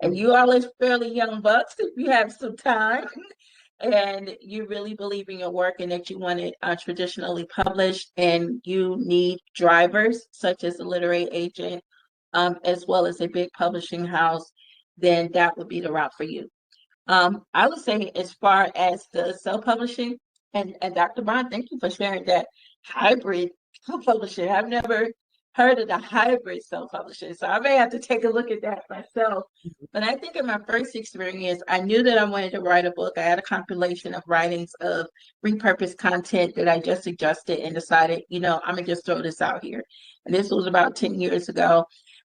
and you all are fairly young bucks, if you have some time and you really believe in your work and that you want it traditionally published, and you need drivers such as a literary agent, as well as a big publishing house, then that would be the route for you. I would say as far as the self-publishing, and Dr. Bond, thank you for sharing that hybrid self-publishing. I've never heard of the hybrid self-publishing, so I may have to take a look at that myself. But I think in my first experience, I knew that I wanted to write a book. I had a compilation of writings of repurposed content that I just adjusted and decided, I'm gonna just throw this out here. And this was about 10 years ago.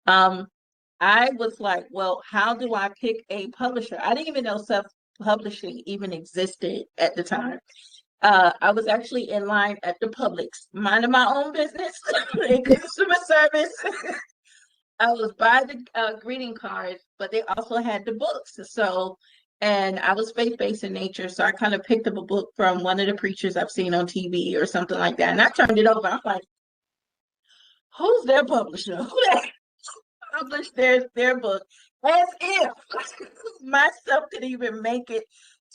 I was like, well, how do I pick a publisher? I didn't even know self-publishing even existed at the time. I was actually in line at the Publix, minding my own business in customer service. I was by the greeting cards, but they also had the books. So, and I was faith-based in nature, so I kind of picked up a book from one of the preachers I've seen on TV or something like that, and I turned it over. I'm like, who's their publisher? Who that published their book, as if myself could even make it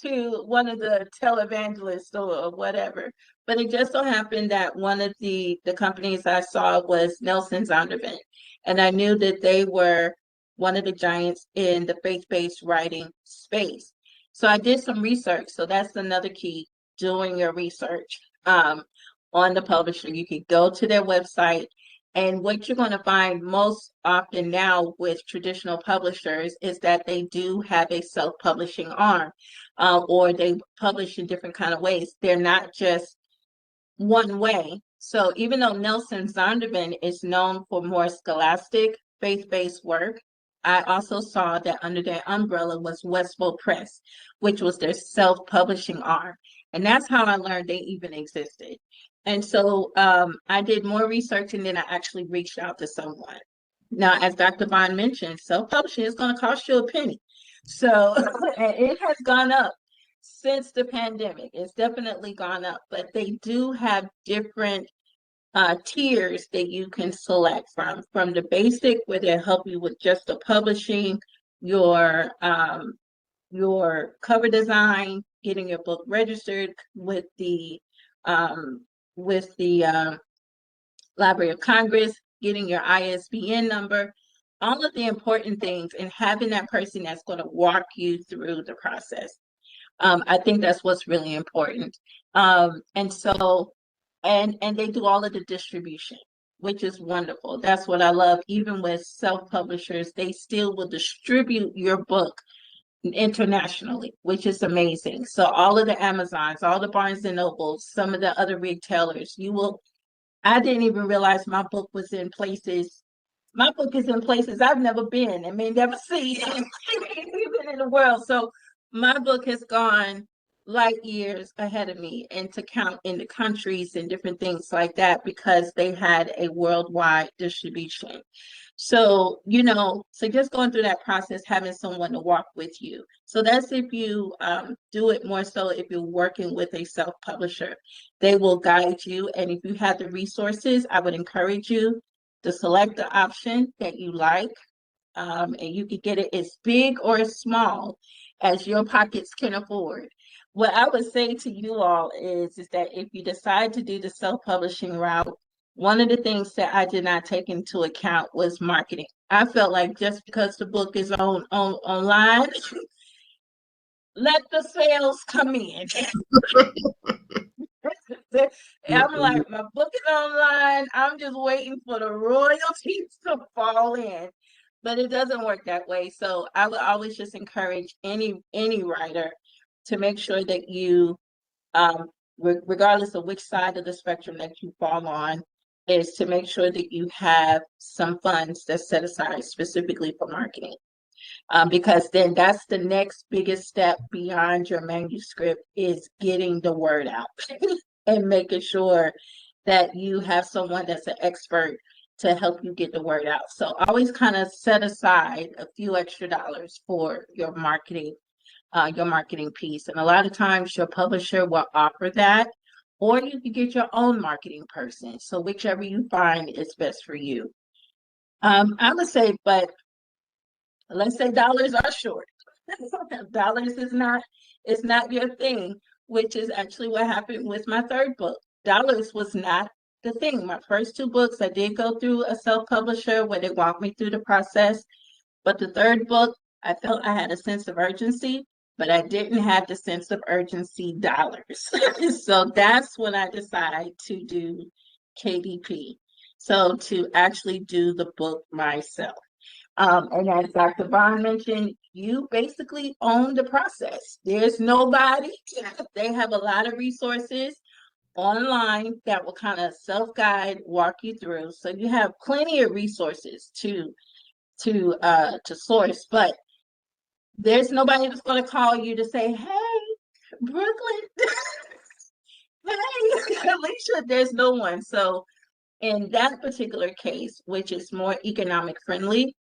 to one of the televangelists or whatever. But it just so happened that one of the companies I saw was Nelson Zondervan, and I knew that they were one of the giants in the faith-based writing space. So I did some research. So that's another key, doing your research on the publisher. You could go to their website And what you're going to find most often now with traditional publishers is that they do have a self-publishing arm, or they publish in different kind of ways. They're not just one way. So even though Nelson Zondervan is known for more scholastic, faith-based work, I also saw that under their umbrella was Westbow Press, which was their self-publishing arm. And that's how I learned they even existed. And so I did more research, and then I actually reached out to someone. Now, as Dr. Bond mentioned, self-publishing is going to cost you a penny. So and it has gone up since the pandemic. It's definitely gone up, but they do have different tiers that you can select from the basic, where they help you with just the publishing, your cover design, getting your book registered with the um, Library of Congress, getting your ISBN number, all of the important things, and having that person that's going to walk you through the process. I think that's what's really important. And so, and they do all of the distribution, which is wonderful. That's what I love. Even with self-publishers, they still will distribute your book internationally, which is amazing. So all of the Amazons, all the Barnes and Nobles, some of the other retailers, I didn't even realize my book was in places. My book is in places I've never been and may never see, even in the world. So my book has gone light years ahead of me, and to count in the countries and different things like that, because they had a worldwide distribution. So, so just going through that process, having someone to walk with you. So that's if you do it more so if you're working with a self-publisher. They will guide you. And if you have the resources, I would encourage you to select the option that you like. And you can get it as big or as small as your pockets can afford. What I would say to you all is that if you decide to do the self-publishing route, one of the things that I did not take into account was marketing. I felt like just because the book is online, let the sales come in. I'm like, my book is online. I'm just waiting for the royalties to fall in. But it doesn't work that way. So I would always just encourage any writer to make sure that you, regardless of which side of the spectrum that you fall on, is to make sure that you have some funds that's set aside specifically for marketing. Because then that's the next biggest step beyond your manuscript, is getting the word out and making sure that you have someone that's an expert to help you get the word out. So always kind of set aside a few extra dollars for your marketing piece. And a lot of times your publisher will offer that, or you can get your own marketing person. So whichever you find is best for you. I would say, but let's say dollars are short. Dollars is not your thing, which is actually what happened with my third book. Dollars was not the thing. My first two books, I did go through a self-publisher where they walked me through the process. But the third book, I felt I had a sense of urgency, but I didn't have the sense of urgency dollars. So that's when I decided to do KDP. So to actually do the book myself. And as Dr. Bond mentioned, you basically own the process. There's nobody. They have a lot of resources online that will kind of self-guide, walk you through. So you have plenty of resources to source, but there's nobody that's going to call you to say, "Hey, Brooklyn, hey, Alicia." There's no one. So in that particular case, which is more economic friendly,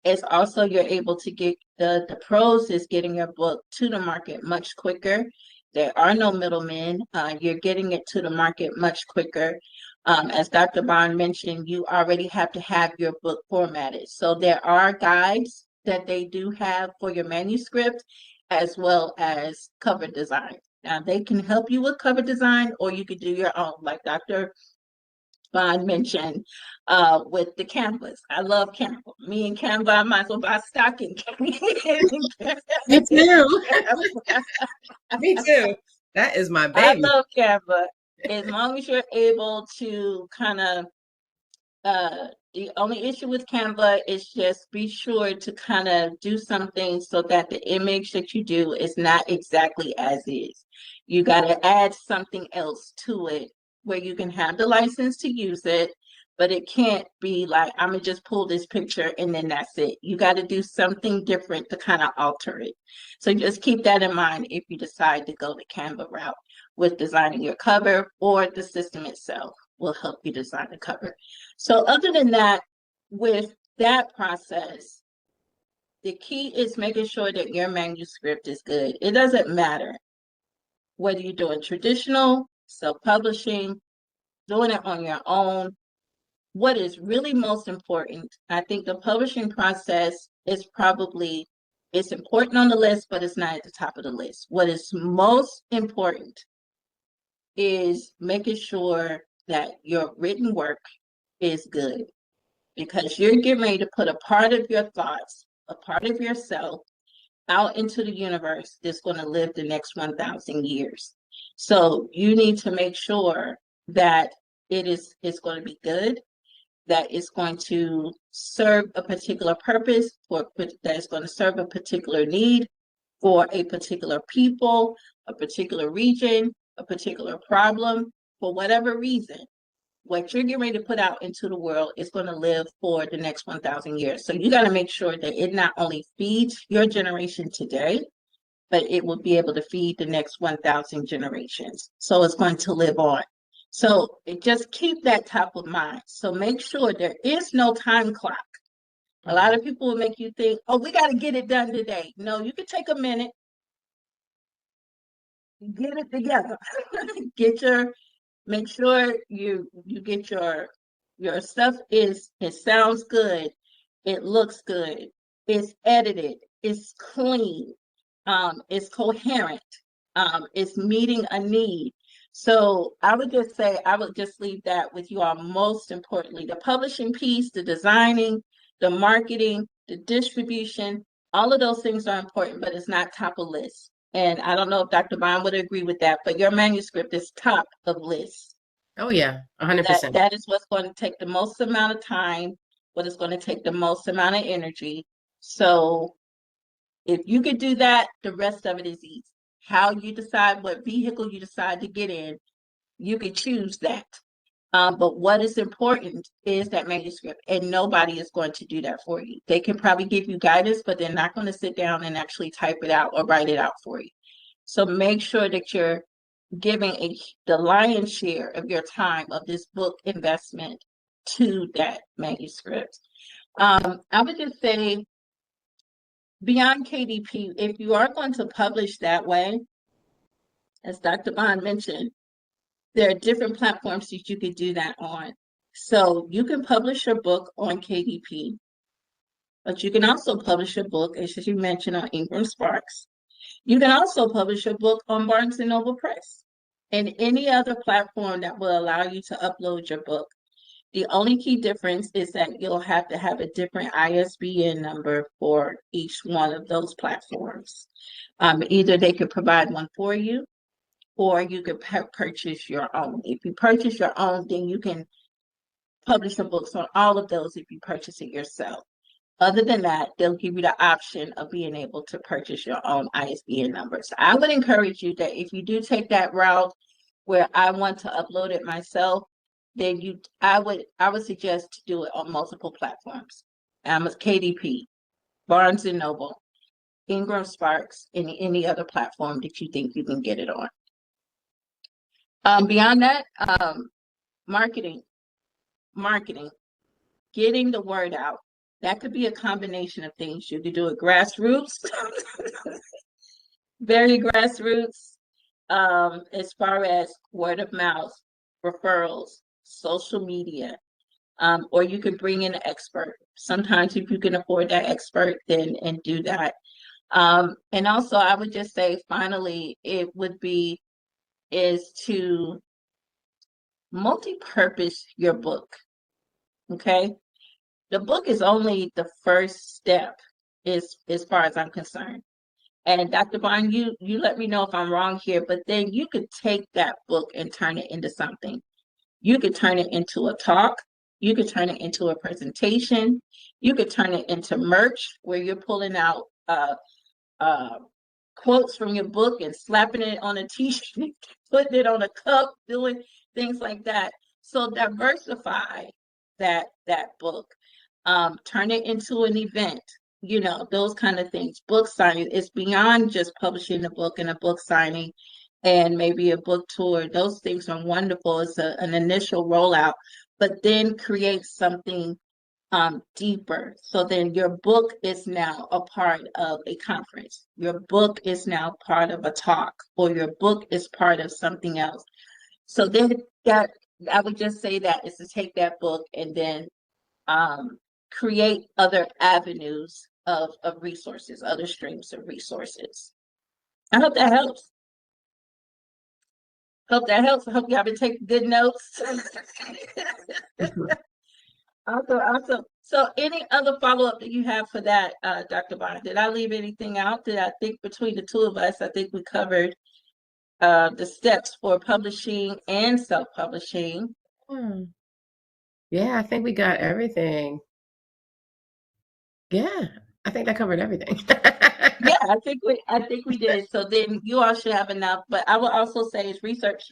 it's also you're able to get the pros is getting your book to the market much quicker. There are no middlemen. You're getting it to the market much quicker. As Dr. Bond mentioned, you already have to have your book formatted. So there are guides that they do have for your manuscript, as well as cover design. Now they can help you with cover design, or you could do your own, like Dr. Bond mentioned, with the Canvas. I love Canva. Me and Canva, I might as well buy stock in Canva. Me too. Me too. That is my baby. I love Canva. As long as you're able to kind of The only issue with Canva is just be sure to kind of do something so that the image that you do is not exactly as is. You got to add something else to it where you can have the license to use it, but it can't be like, I'm going to just pull this picture and then that's it. You got to do something different to kind of alter it. So just keep that in mind if you decide to go the Canva route with designing your cover, or the system itself will help you design the cover. So other than that, with that process, the key is making sure that your manuscript is good. It doesn't matter whether you're doing traditional, self-publishing, doing it on your own. What is really most important, I think the publishing process is probably, it's important on the list, but it's not at the top of the list. What is most important is making sure that your written work is good, because you're getting ready to put a part of your thoughts, a part of yourself out into the universe that's going to live the next 1,000 years. So you need to make sure that it's going to be good, that it's going to serve a particular purpose, that it's going to serve a particular need for a particular people, a particular region, a particular problem, for whatever reason. What you're getting ready to put out into the world is going to live for the next 1,000 years. So you got to make sure that it not only feeds your generation today, but it will be able to feed the next 1,000 generations. So it's going to live on. So just keep that top of mind. So make sure there is no time clock. A lot of people will make you think, oh, we got to get it done today. No, you can take a minute, get it together. Make sure you get your stuff it sounds good, it looks good, it's edited, it's clean, it's coherent, it's meeting a need. So I would just leave that with you all. Most importantly, the publishing piece, the designing, the marketing, the distribution, all of those things are important, but it's not top of list. And I don't know if Dr. Bond would agree with that, but your manuscript is top of list. Oh yeah, 100%. That is what's going to take the most amount of time, what is going to take the most amount of energy. So if you could do that, the rest of it is easy. How you decide what vehicle you decide to get in, you can choose that. But what is important is that manuscript, and nobody is going to do that for you. They can probably give you guidance, but they're not going to sit down and actually type it out or write it out for you. So make sure that you're giving the lion's share of your time of this book investment to that manuscript. I would just say, beyond KDP, if you are going to publish that way, as Dr. Bond mentioned, there are different platforms that you could do that on. So you can publish your book on KDP, but you can also publish your book, as you mentioned, on Ingram Sparks. You can also publish your book on Barnes & Noble Press and any other platform that will allow you to upload your book. The only key difference is that you'll have to have a different ISBN number for each one of those platforms. Either they could provide one for you, or you could purchase your own. If you purchase your own, then you can publish your books on all of those if you purchase it yourself. Other than that, they'll give you the option of being able to purchase your own ISBN numbers. I would encourage you that if you do take that route where I want to upload it myself, then I would suggest to do it on multiple platforms. KDP, Barnes & Noble, Ingram Sparks, and any other platform that you think you can get it on. Beyond that, marketing, getting the word out. That could be a combination of things. You could do it grassroots, very grassroots, as far as word of mouth, referrals, social media, or you could bring in an expert. Sometimes if you can afford that expert, then and do that. And also I would just say, finally, is to multi-purpose your book, okay? The book is only the first step as far as I'm concerned. And Dr. Bond, you let me know if I'm wrong here, but then you could take that book and turn it into something. You could turn it into a talk. You could turn it into a presentation. You could turn it into merch where you're pulling out quotes from your book and slapping it on a t-shirt, putting it on a cup, doing things like that. So diversify that book. Turn it into an event, those kind of things. Book signing is beyond just publishing a book and a book signing and maybe a book tour. Those things are wonderful. It's an initial rollout, but then create something deeper. So then your book is now a part of a conference. Your book is now part of a talk, or your book is part of something else. So then that I would just say that is to take that book and then create other avenues of resources, other streams of resources. I hope that helps. I hope y'all been taking good notes. Awesome. So any other follow-up that you have for that, Dr. Bond? Did I leave anything out? Did I think between the two of us, I think we covered the steps for publishing and self-publishing. Yeah, I think we got everything. Yeah, I think that covered everything. Yeah, I think we did. So then you all should have enough. But I will also say is research.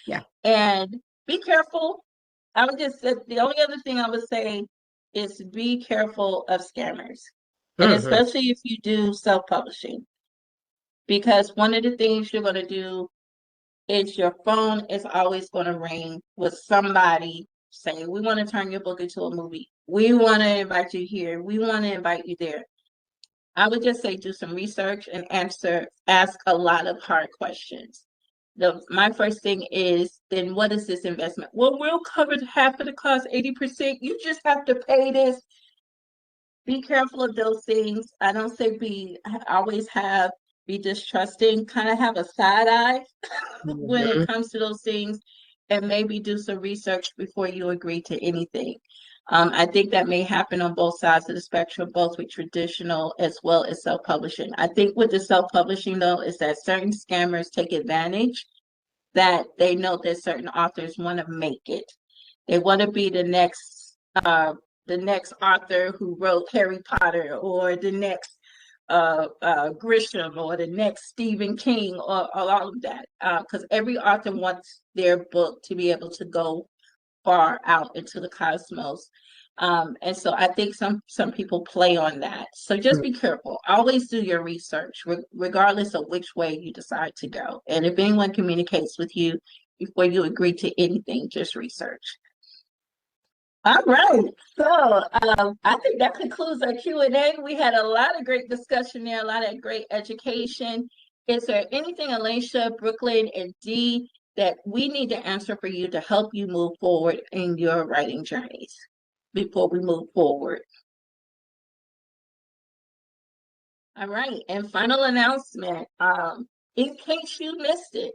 Yeah. And be careful. I would just say the only other thing I would say is be careful of scammers. And especially if you do self-publishing. Because one of the things you're going to do is your phone is always going to ring with somebody saying, we want to turn your book into a movie. We want to invite you here. We want to invite you there. I would just say do some research and ask a lot of hard questions. My first thing is, then what is this investment? Well, we'll cover half of the cost, 80%. You just have to pay this. Be careful of those things. I don't say be distrusting, kind of have a side eye when it comes to those things, and maybe do some research before you agree to anything. I think that may happen on both sides of the spectrum, both with traditional as well as self-publishing. I think with the self-publishing, though, is that certain scammers take advantage that they know that certain authors want to make it. They want to be the next author who wrote Harry Potter, or the next Grisham, or the next Stephen King, or all of that. Because every author wants their book to be able to go far out into the cosmos. And so I think some people play on that. So just be careful. Always do your research, regardless of which way you decide to go. And if anyone communicates with you before you agree to anything, just research. All right. So I think that concludes our Q&A. We had a lot of great discussion there, a lot of great education. Is there anything, Alicia, Brooklyn, and Dee, that we need to answer for you to help you move forward in your writing journeys before we move forward? All right, and final announcement. In case you missed it,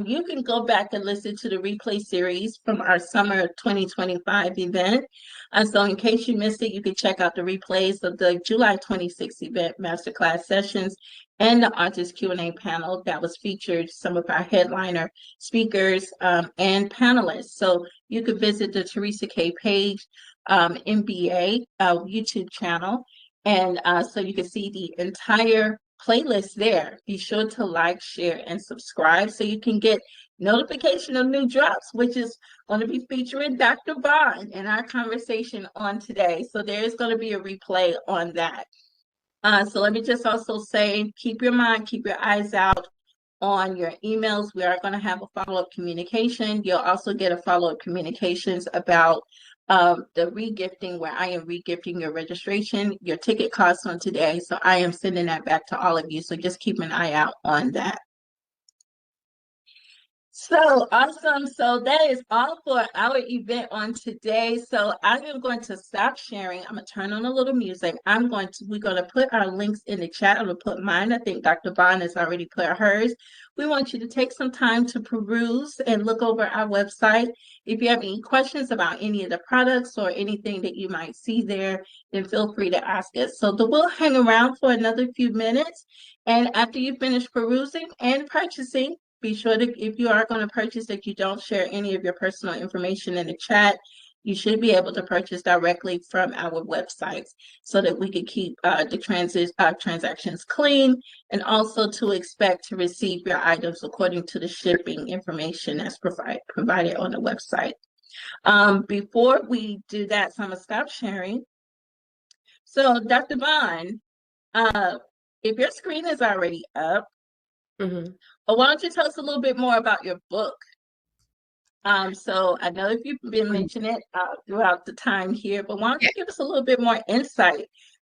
you can go back and listen to the replay series from our summer 2025 event. So in case you missed it, you can check out the replays of the July 26th event Masterclass sessions and the Artist Q&A panel that was featured some of our headliner speakers and panelists. So you could visit the Teresa K page, MBA YouTube channel. And so you can see the entire playlist there. Be sure to like, share, and subscribe so you can get notification of new drops, which is going to be featuring Dr. Bond in our conversation on today. So there is going to be a replay on that. So let me just also say, keep your eyes out on your emails. We are going to have a follow-up communication. You'll also get a follow-up communications about the regifting, where I am regifting your registration. Your ticket costs on today, so I am sending that back to all of you. So just keep an eye out on that. So awesome. So that is all for our event on today. So I am going to stop sharing. I'm going to turn on a little music. We're going to put our links in the chat. I'm going to put mine. I think Dr. Bond has already put hers. We want you to take some time to peruse and look over our website. If you have any questions about any of the products or anything that you might see there, then feel free to ask us. So we'll hang around for another few minutes. And after you finish perusing and purchasing, be sure that if you are going to purchase, that you don't share any of your personal information in the chat. you should be able to purchase directly from our websites so that we can keep the transactions clean, and also to expect to receive your items according to the shipping information that's provided on the website. Before we do that, so I'm gonna stop sharing. So Dr. Bond, if your screen is already up, why don't you tell us a little bit more about your book? So I know if you've been mentioning it throughout the time here, but why don't you give us a little bit more insight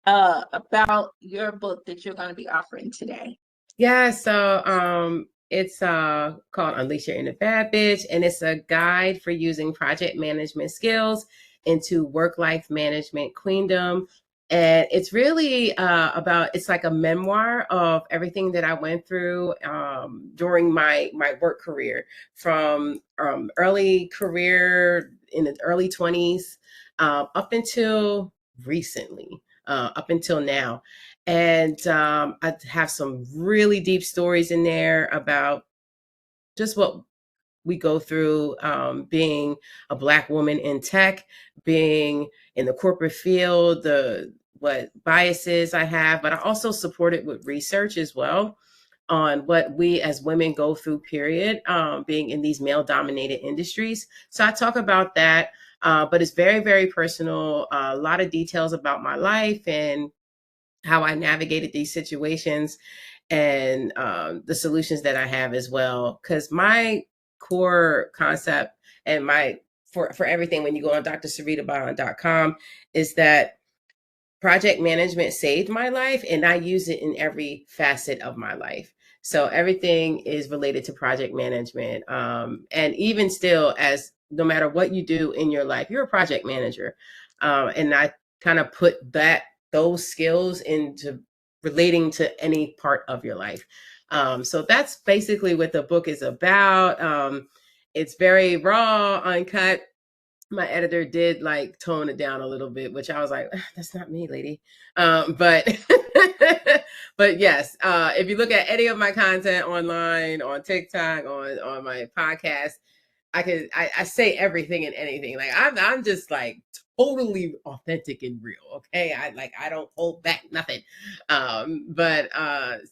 about your book that you're going to be offering today? Yeah, so it's called Unleash Your Inner Bad Bitch, and it's a guide for using project management skills into work-life management queendom. And it's really it's like a memoir of everything that I went through during my work career, from early career in the early 20s up until recently, up until now. And I have some really deep stories in there about just what we go through being a Black woman in tech, being in the corporate field, what biases I have, but I also support it with research as well on what we as women go through, period, being in these male-dominated industries. So I talk about that, but it's very, very personal, a lot of details about my life and how I navigated these situations, and the solutions that I have as well. Because my core concept and for everything, when you go on drsyreetabond.com, is that project management saved my life, and I use it in every facet of my life. So everything is related to project management. And even still, as no matter what you do in your life, you're a project manager. And I kind of put those skills into relating to any part of your life. So that's basically what the book is about. It's very raw, uncut. My editor did like tone it down a little bit, which I was like, that's not me, lady. But but yes, if you look at any of my content online, on TikTok, on my podcast, I say everything and anything. Like I'm just like totally authentic and real. Okay. I don't hold back nothing. But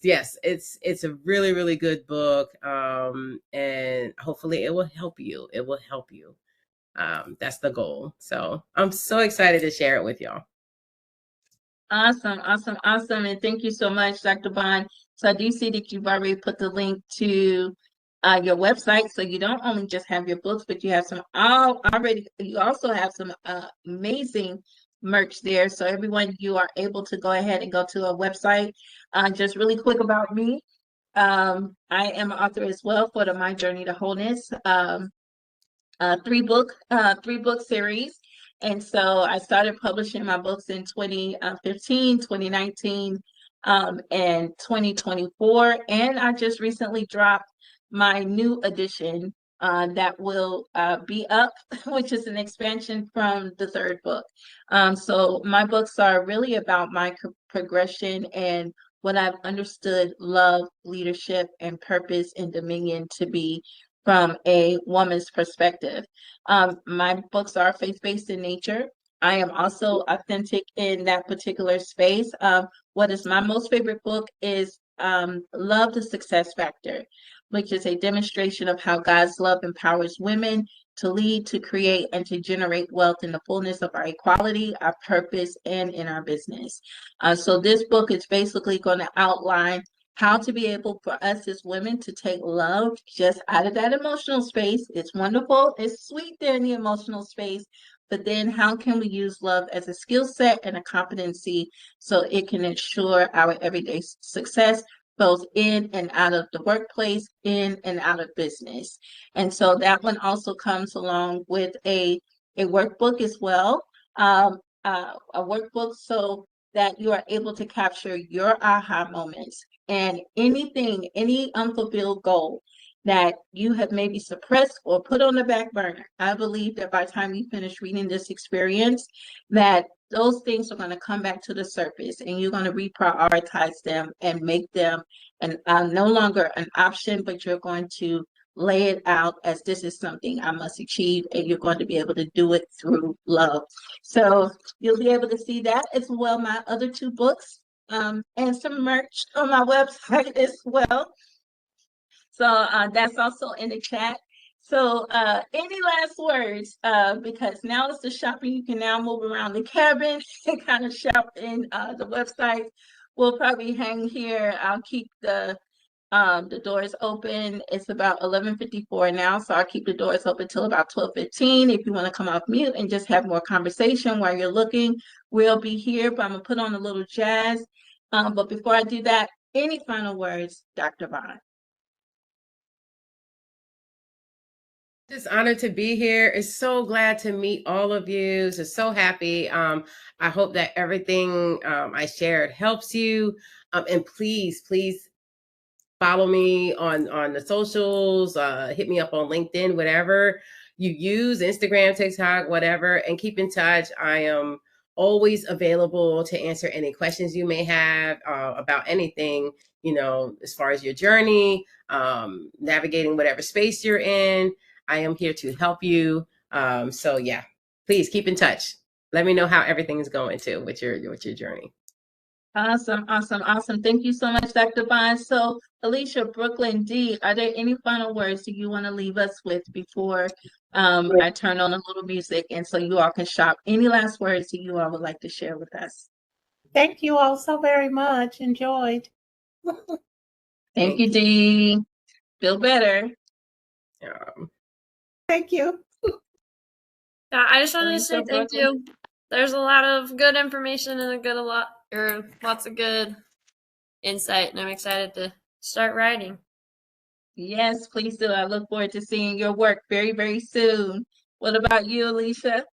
yes, it's a really, really good book. And hopefully it will help you. It will help you. That's the goal. So I'm so excited to share it with y'all. Awesome, awesome, awesome. And thank you so much, Dr. Bond. So I do see that you've already put the link to your website. So you don't only just have your books, but you have you also have some amazing merch there. So everyone, you are able to go ahead and go to a website. Just really quick about me. I am an author as well for the My Journey to Wholeness three book series. And so I started publishing my books in 2015, 2019, and 2024. And I just recently dropped my new edition that will be up, which is an expansion from the third book. So my books are really about my progression and what I've understood love, leadership, and purpose and dominion to be from a woman's perspective. My books are faith-based in nature. I am also authentic in that particular space. What is my most favorite book is Love the Success Factor, which is a demonstration of how God's love empowers women to lead, to create, and to generate wealth in the fullness of our equality, our purpose, and in our business. So this book is basically going to outline how to be able for us as women to take love just out of that emotional space. It's wonderful, it's sweet there in the emotional space, but then how can we use love as a skill set and a competency so it can ensure our everyday success, both in and out of the workplace, in and out of business. And so that one also comes along with a workbook as well, a workbook so that you are able to capture your aha moments and any unfulfilled goal that you have maybe suppressed or put on the back burner. I believe that by the time you finish reading this experience, that those things are going to come back to the surface and you're going to reprioritize them and make them no longer an option, but you're going to lay it out as this is something I must achieve, and you're going to be able to do it through love. So you'll be able to see that as well, my other 2 books, and some merch on my website as well. So that's also in the chat. So any last words? Because now it's the shopping. You can now move around the cabin and kind of shop in the website. We'll probably hang here. I'll keep the doors open. It's about 11:54 now, so I'll keep the doors open till about 12:15. If you want to come off mute and just have more conversation while you're looking, we'll be here. But I'm gonna put on a little jazz. But before I do that, any final words, Dr. Bond? Just honored to be here. It's so glad to meet all of you. So happy. I hope that everything I shared helps you. And please follow me on the socials. Hit me up on LinkedIn, whatever you use, Instagram, TikTok, whatever, and keep in touch. I am always available to answer any questions you may have about anything, as far as your journey, navigating whatever space you're in. I am here to help you. So yeah, please keep in touch. Let me know how everything's going too with your journey. Awesome. Thank you so much, Dr. Bond. So, Alicia, Brooklyn D, are there any final words that you want to leave us with before I turn on a little music and so you all can shop? Any last words that you all would like to share with us? Thank you all so very much. Enjoyed. Thank you, Dee. Feel better. Thank you. Yeah, I just wanted to say thank you. There's a lot of good information and lots of good insight, and I'm excited to start writing. Yes, please do. I look forward to seeing your work very, very soon. What about you, Alicia?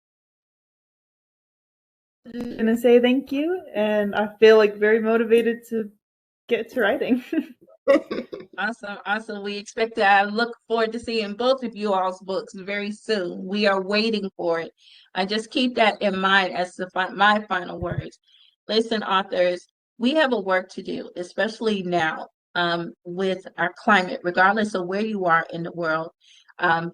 I'm gonna say thank you, and I feel like very motivated to get to writing. Awesome. I look forward to seeing both of you all's books very soon. We are waiting for it. I just keep that in mind as my final words. Listen, authors, we have a work to do, especially now with our climate, regardless of where you are in the world.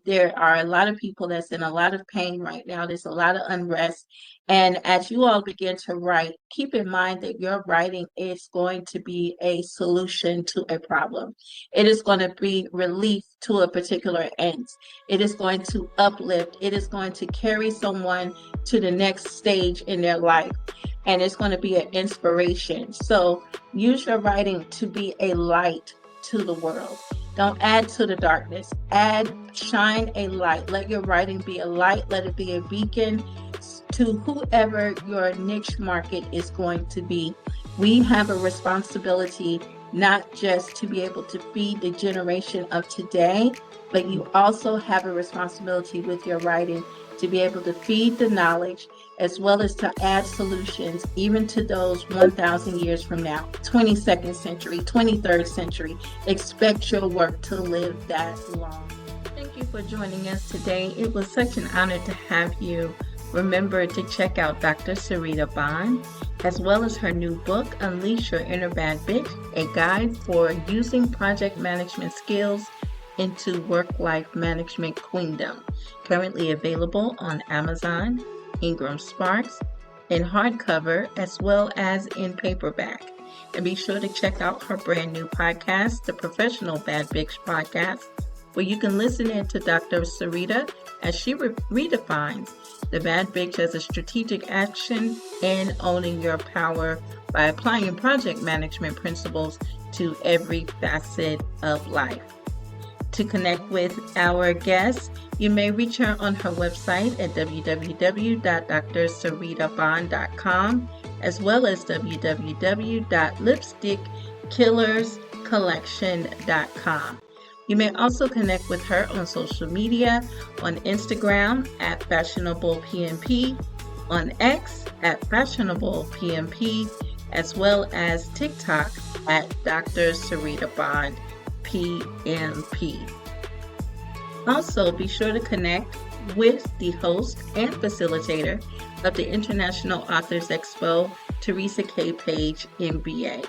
There are a lot of people that's in a lot of pain right now. There's a lot of unrest. And as you all begin to write, keep in mind that your writing is going to be a solution to a problem. It is going to be relief to a particular end. It is going to uplift. It is going to carry someone to the next stage in their life. And it's going to be an inspiration. So use your writing to be a light to the world. Don't add to the darkness. Shine a light. Let your writing be a light. Let it be a beacon to whoever your niche market is going to be. We have a responsibility not just to be able to feed the generation of today, but you also have a responsibility with your writing to be able to feed the knowledge as well as to add solutions even to those 1,000 years from now, 22nd century, 23rd century. Expect your work to live that long. Thank you for joining us today. It was such an honor to have you. Remember to check out Dr. Syreeta Bond, as well as her new book, Unleash Your Inner Bad Bitch, a guide for using project management skills into work-life management queendom. Currently available on Amazon, Ingram Sparks, in hardcover, as well as in paperback. And be sure to check out her brand new podcast, the Professional Bad Bitch Podcast, where you can listen in to Dr. Syreeta as she redefines the bad bitch as a strategic action and owning your power by applying project management principles to every facet of life. To connect with our guest, you may reach her on her website at www.drsyreetabond.com, as well as www.lipstickkillerscollection.com. You may also connect with her on social media, on Instagram at FashionablePMP, on X at FashionablePMP, as well as TikTok at Dr. Syreeta Bond PMP. Also, be sure to connect with the host and facilitator of the International Authors Expo, Teresa K. Page, MBA.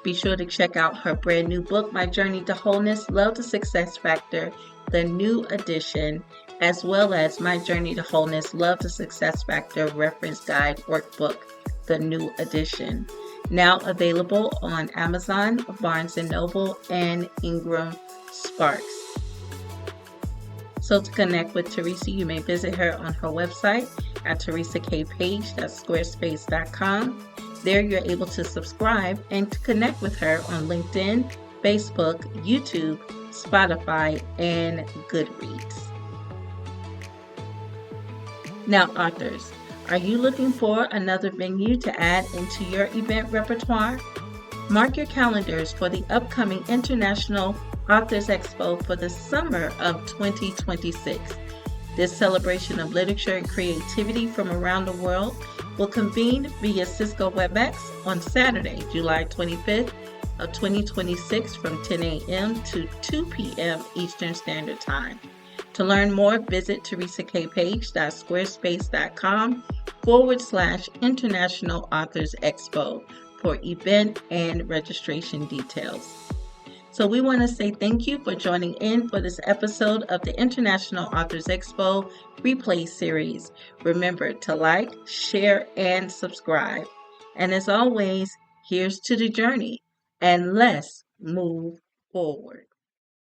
Be sure to check out her brand new book, My Journey to Wholeness, Love the Success Factor, the new edition, as well as My Journey to Wholeness, Love the Success Factor Reference Guide Workbook, the new edition. Now available on Amazon, Barnes & Noble, and Ingram Sparks. So to connect with Teresa, you may visit her on her website at teresakpage.squarespace.com. There you're able to subscribe and to connect with her on LinkedIn, Facebook, YouTube, Spotify, and Goodreads. Now, authors, are you looking for another venue to add into your event repertoire? Mark your calendars for the upcoming International Authors Expo for the summer of 2026. This celebration of literature and creativity from around the world will convene via Cisco WebEx on Saturday, July 25th of 2026 from 10 a.m. to 2 p.m. Eastern Standard Time. To learn more, visit teresakpage.squarespace.com/International Authors Expo for event and registration details. So we want to say thank you for joining in for this episode of the International Authors Expo Replay Series. Remember to like, share, and subscribe. And as always, here's to the journey, and let's move forward.